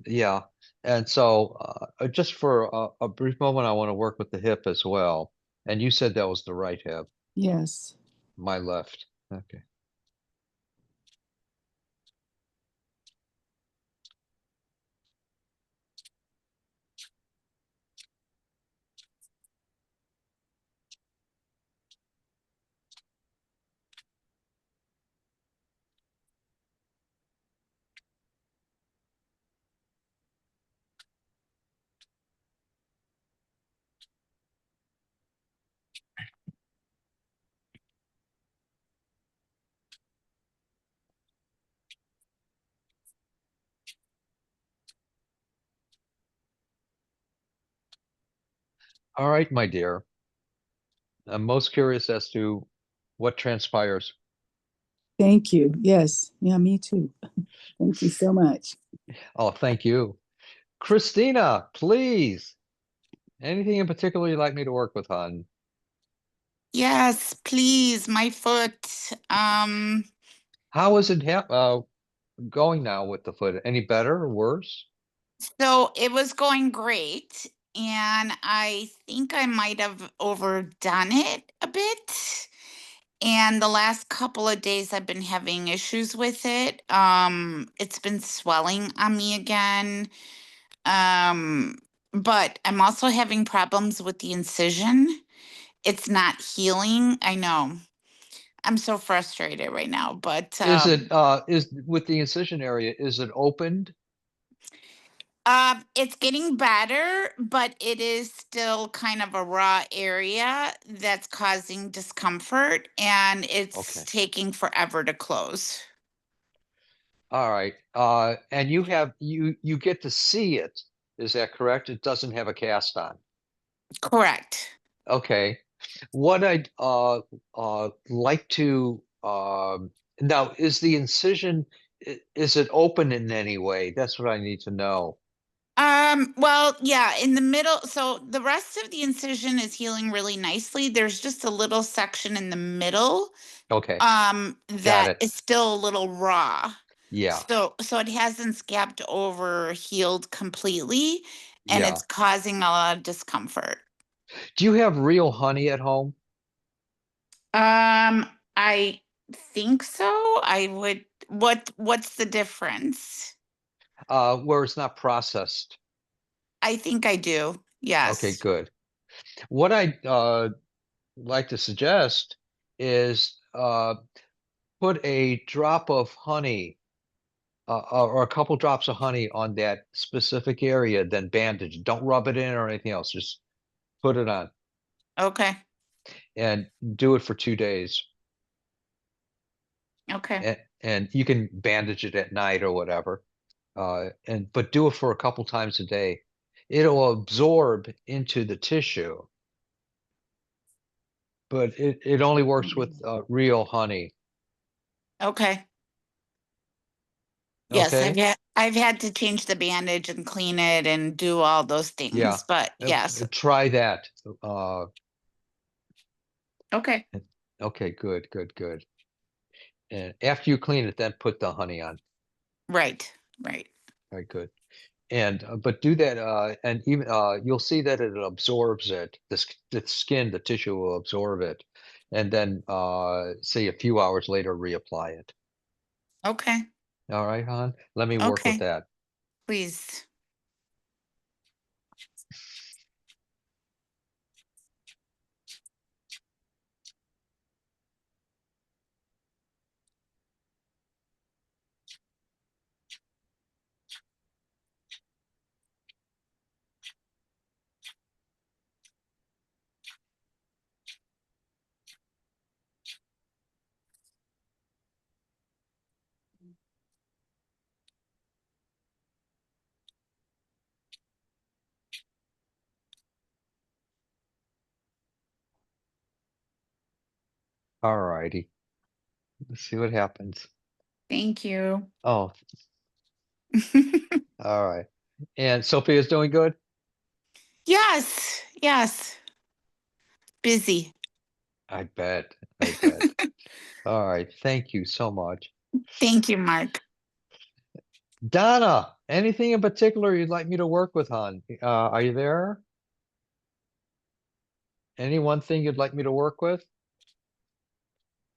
Yeah. And so just for a brief moment, I want to work with the hip as well. And you said that was the right hip. Yes. My left. Okay. All right, my dear. I'm most curious as to what transpires. Thank you. Yes. Yeah, me too. Thank you so much. Oh, thank you. Christina, please. Anything in particular you'd like me to work with, hon? Yes, please, my foot. How is it going now with the foot? Any better or worse? So it was going great, and I think I might have overdone it a bit. And the last couple of days I've been having issues with it. It's been swelling on me again. Um, but I'm also having problems with the incision. It's not healing. I know. I'm so frustrated right now, but Is with the incision area, is it opened? it's getting better, but it is still kind of a raw area that's causing discomfort, and it's Okay. taking forever to close. All right. And you get to see it. Is that correct? It doesn't have a cast on. Correct. Okay. What I'd like to now is the incision is it open in any way? That's what I need to know. Well, yeah, in the middle, so the rest of the incision is healing really nicely. There's just a little section in the middle, Okay. Got that it. is still a little raw. Yeah. So it hasn't scabbed over, healed completely, and Yeah. it's causing a lot of discomfort. Do you have real honey at home? I think so. I would, what's the difference? Where it's not processed. I think I do. Okay, Yes. good. What I'd like to suggest is put a drop of honey or a couple drops of honey on that specific area, then bandage. Don't rub it in or anything else. Just put it on Okay. and do it for 2 days. Okay. And you can bandage it at night or whatever. But do it for a couple times a day. It'll absorb into the tissue, but it only works with real honey. Okay. Yes, Okay. I've had to change the bandage and clean it and do all those things, Yeah. but yes. Try that. Okay. Okay, good. And after you clean it, then put the honey on. Right. Very good. And but do that, and even you'll see that it absorbs it. The skin, the tissue will absorb it, and then say a few hours later, reapply it. Okay. All right, hon. Let me work with Okay. that. Please. All righty. Let's see what happens. Thank you. Oh, all right. And Sophia's doing good? Yes. Busy. I bet. All right. Thank you so much. Thank you, Mark. Donna, anything in particular you'd like me to work with, hon? Are you there? Any one thing you'd like me to work with?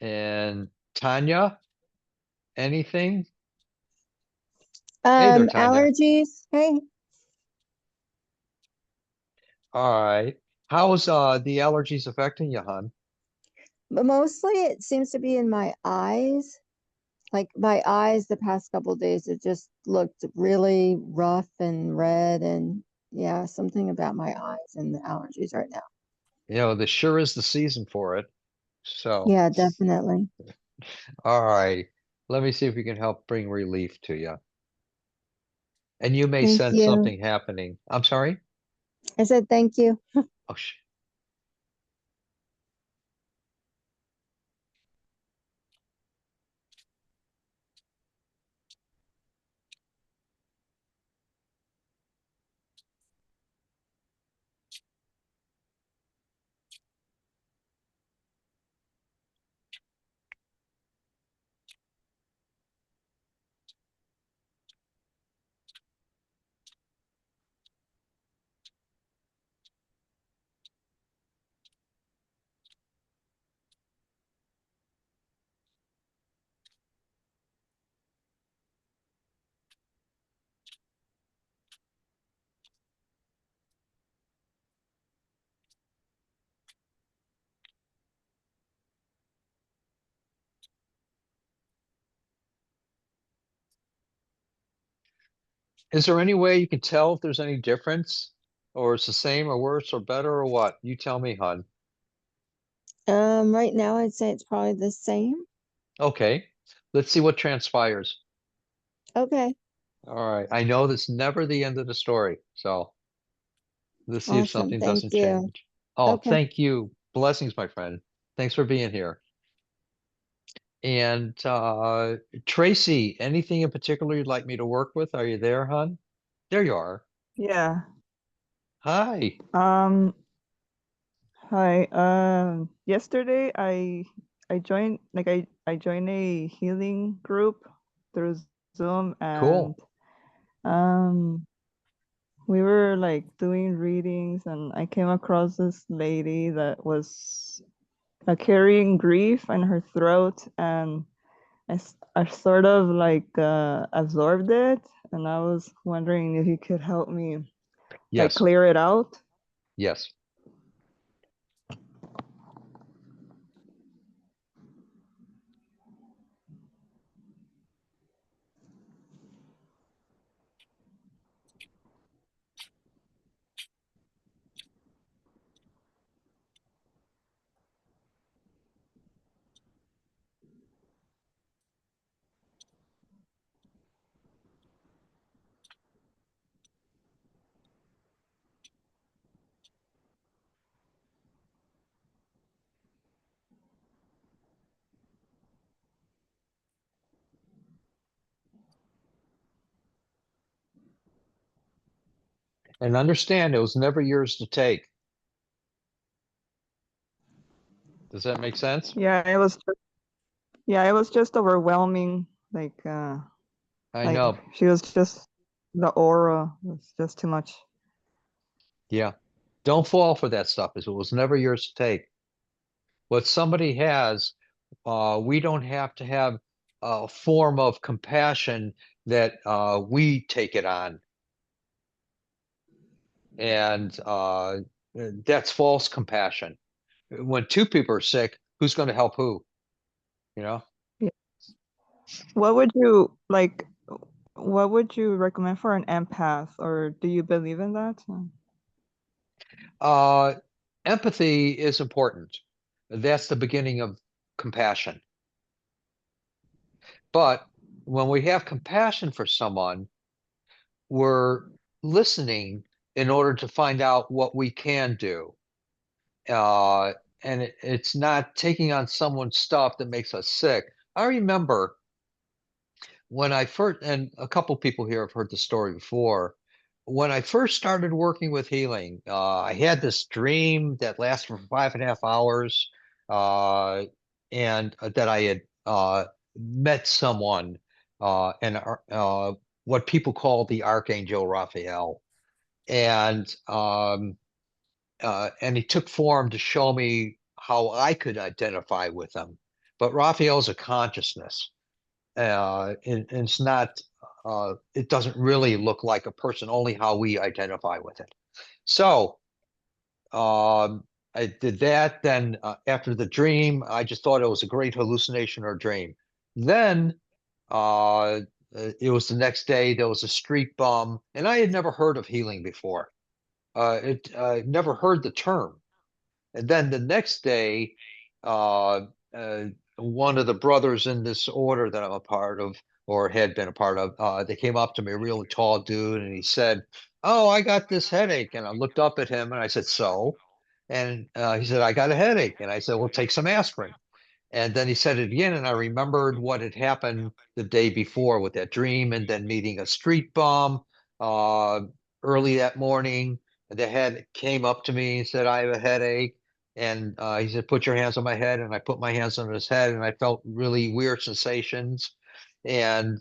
And Tanya, anything? Hey there, Tanya. Allergies. Hey, All right. How's the allergies affecting you, hon? but mostly it seems to be in my eyes. Like my eyes the past couple of days, it just looked really rough and red, and yeah, something about my eyes and the allergies right now. You know, this sure is the season for it. So, Yeah, definitely. all right. Let me see if we can help bring relief to you. And you may Thank sense you. something happening. I'm sorry? I said thank you. Oh, is there any way you can tell if there's any difference? Or it's the same or worse or better or what? You tell me, hon. Right now I'd say it's probably the same. Okay. Let's see what transpires. Okay, All right. I know that's never the end of the story. So let's see if awesome. something Thank doesn't you. change. Oh, Okay. thank you. Blessings, my friend. Thanks for being here. And Tracy, anything in particular you'd like me to work with? Are you there, hon? There you are. Yeah. Hi. Hi. Yesterday I joined I joined a healing group through Zoom, and Cool. we were like doing readings, and I came across this lady that was carrying grief in her throat, and I sort of like absorbed it, and I was wondering if you could help me like Yes. clear it out. Yes. And understand it was never yours to take. Does that make sense? Yeah, it was just overwhelming. Like I know. she was just, the aura was just too much. Yeah. Don't fall for that stuff, as it was never yours to take. What somebody has, we don't have to have a form of compassion that we take it on. And that's false compassion. When two people are sick, who's going to help who? You know? Yeah. What would you like? What would you recommend for an empath, or do you believe in that? Empathy is important. That's the beginning of compassion. But when we have compassion for someone, we're listening in order to find out what we can do. And it's not taking on someone's stuff that makes us sick. I remember when I first, and a couple people here have heard the story before. When I first started working with healing, I had this dream that lasted for 5.5 hours, and that I had met someone, and what people call the Archangel Raphael, and he took form to show me how I could identify with him. But Raphael's a consciousness. And it's not, it doesn't really look like a person, only how we identify with it. So I did that. Then after the dream, I just thought it was a great hallucination or dream. Then it was the next day, there was a street bum, and I had never heard of healing before. Never heard the term. And then the next day, uh, uh, one of the brothers in this order that I'm a part of, or had been a part of, they came up to me, a really tall dude, and he said, "Oh, I got this headache." And I looked up at him and I said, "So?" And he said, "I got a headache." And I said, "Well, take some aspirin." And then he said it again, and I remembered what had happened the day before with that dream, and then meeting a street bum uh, early that morning. The head came up to me and said, "I have a headache." And he said, "Put your hands on my head." And I put my hands on his head, and I felt really weird sensations. And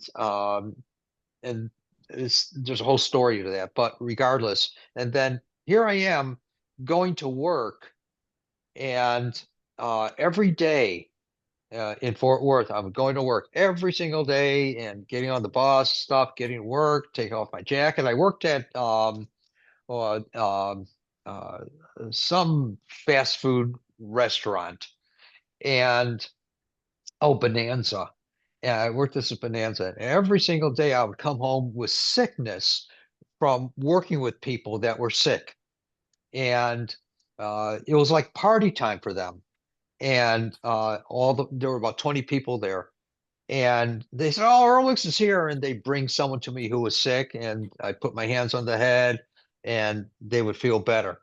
there's a whole story to that. But regardless, and then here I am going to work, and every day in Fort Worth, I'm going to work every single day and getting on the bus, stuff, getting to work, taking off my jacket. I worked at uh, um, uh, some fast food restaurant, and Bonanza. And I worked this at Bonanza. And every single day I would come home with sickness from working with people that were sick. And it was like party time for them. And there were about 20 people there. And they said, "Oh, Earlix is here." And they bring someone to me who was sick, and I put my hands on the head, and they would feel better.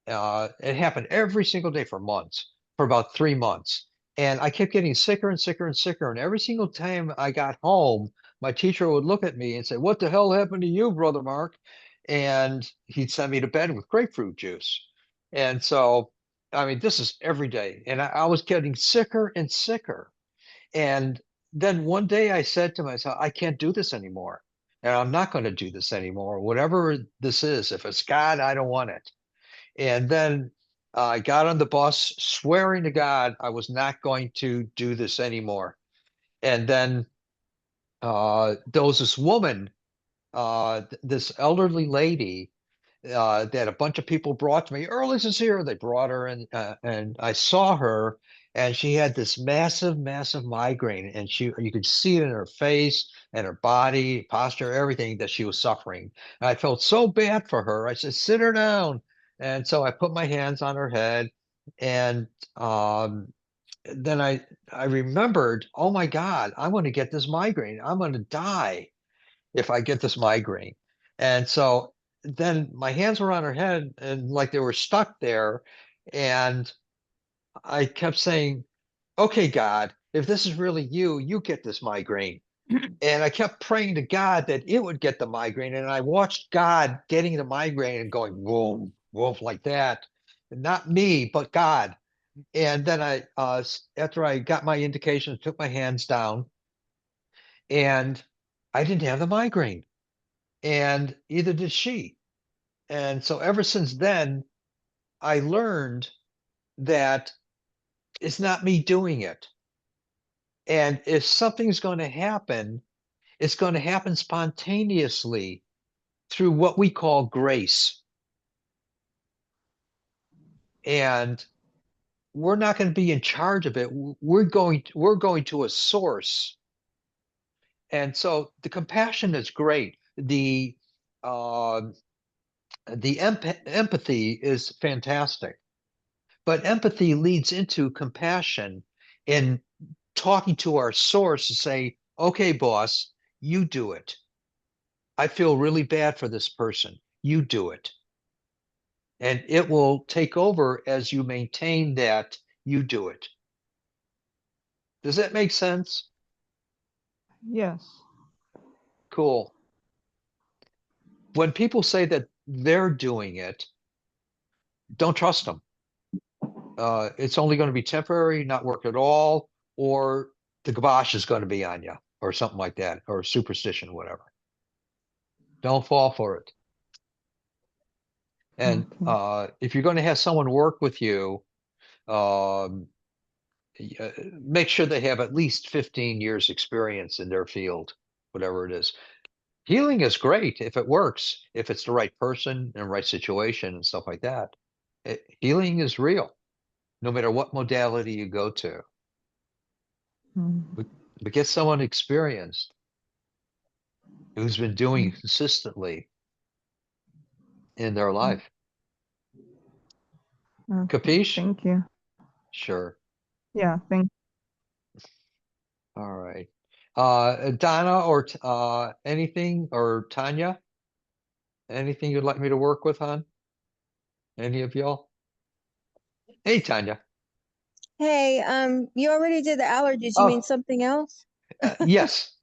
It happened every single day for months, for about 3 months. And I kept getting sicker and sicker and sicker. And every single time I got home, my teacher would look at me and say, "What the hell happened to you, Brother Mark?" And he'd send me to bed with grapefruit juice. And so, I mean, this is every day. And I was getting sicker and sicker. And then one day I said to myself, "I can't do this anymore. And I'm not going to do this anymore. Whatever this is, if it's God, I don't want it." And then I got on the bus swearing to God I was not going to do this anymore. And then there was this woman, this elderly lady that a bunch of people brought to me. Earlix is here. They brought her in, and I saw her, and she had this massive, massive migraine, and you could see it in her face and her body, posture, everything that she was suffering. And I felt so bad for her. I said, "Sit her down." And so I put my hands on her head, and then I remembered, oh my God, I'm going to get this migraine. I'm going to die if I get this migraine. And so then my hands were on her head and like they were stuck there. And I kept saying, okay, God, if this is really you, you get this migraine. And I kept praying to God that it would get the migraine. And I watched God getting the migraine and going, whoa, whoa, like that. And not me, but God. And then after I got my indication, took my hands down, and I didn't have the migraine, and either did she. And so ever since then, I learned that it's not me doing it. And if something's going to happen, it's going to happen spontaneously through what we call grace. And we're not going to be in charge of it. We're going to a source. And so the compassion is great. Uh, the empathy is fantastic. But empathy leads into compassion in talking to our source to say, okay, boss, you do it. I feel really bad for this person. You do it. And it will take over as you maintain that you do it. Does that make sense? Yes. Cool. When people say that they're doing it, don't trust them. It's only going to be temporary, not work at all, or the kibosh is going to be on you, or something like that, or superstition, whatever. Don't fall for it. And if you're going to have someone work with you, um, make sure they have at least 15 years experience in their field, whatever it is. Healing is great if it works, if it's the right person and right situation and stuff like that. Healing is real, no matter what modality you go to. But get someone experienced who's been doing it consistently in their life. Capiche? Thank you. Sure. Yeah, thank All right. Donna or anything, or Tanya? Anything you'd like me to work with, hon? Any of y'all? Hey, Tanya. Hey, you already did the allergies. You mean Oh, something else? yes.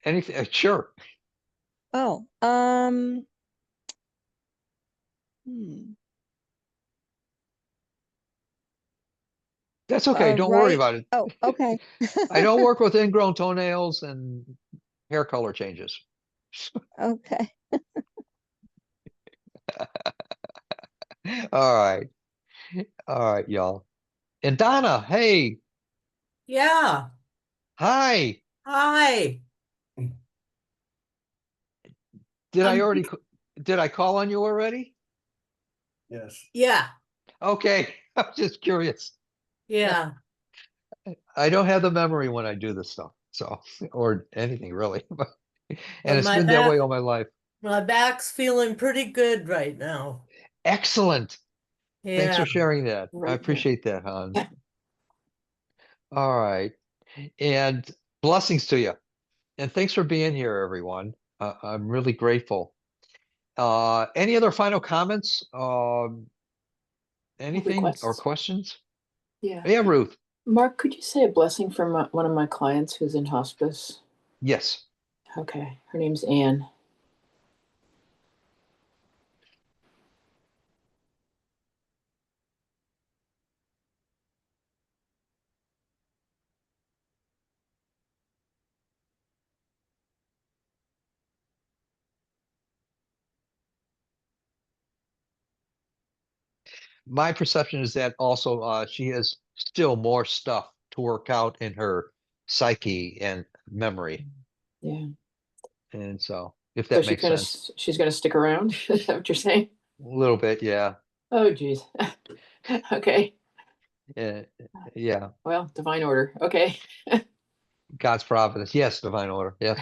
Anything? Sure. Oh, hmm. That's okay. Don't worry Right. about it. Oh, okay. I don't work with ingrown toenails and hair color changes. Okay. All right. All right, y'all. And Donna, hey, Yeah. hi. Hi. Did I I'm already, did I call on you already? yeah. Okay. I'm just curious. Yeah. I don't have the memory when I do this stuff. So, or anything really. And But it's been that way all my life. my back's feeling pretty good right now. Excellent. Thanks Yeah. for sharing that. I Grateful. appreciate that, hon. All right. And blessings to you. And thanks for being here, everyone. I'm really grateful. Any other final comments? Anything or Requests? questions? Yeah. Yeah, Ruth. Mark, could you say a blessing from one of my clients who's in hospice? Yes. Okay. Her name's Anne. my perception is that also she has still more stuff to work out in her psyche and memory. Yeah. And so, if So that she makes gonna sense, she's gonna stick around. Is that what you're saying? a little bit, yeah, Oh, geez. Okay. yeah. Well, divine order. Okay. God's providence, yes, divine order, yes.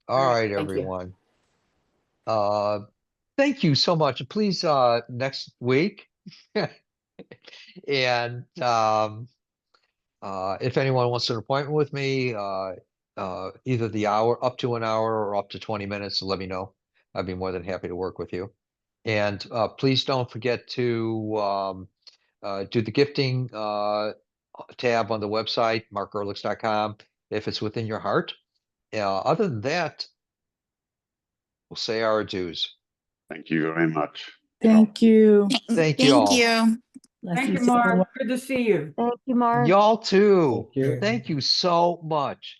All All right, right, thank you. everyone. Thank you so much. Please, next week, and if anyone wants an appointment with me, either the hour, up to an hour, or up to 20 minutes, let me know. I'd be more than happy to work with you. And please don't forget to do the gifting tab on the website, markearlix.com, if it's within your heart. Other than that, we'll say our adieus. Thank you very much. Thank you. Thank you Thank all. you. Thank you, Blessings to everyone. Mark. Good to see you. Thank you, Mark. Y'all too. Thank you. Thank you so much.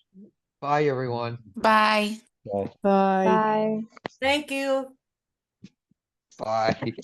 Bye, everyone. Bye. Bye. Bye. Bye. Thank you. Bye.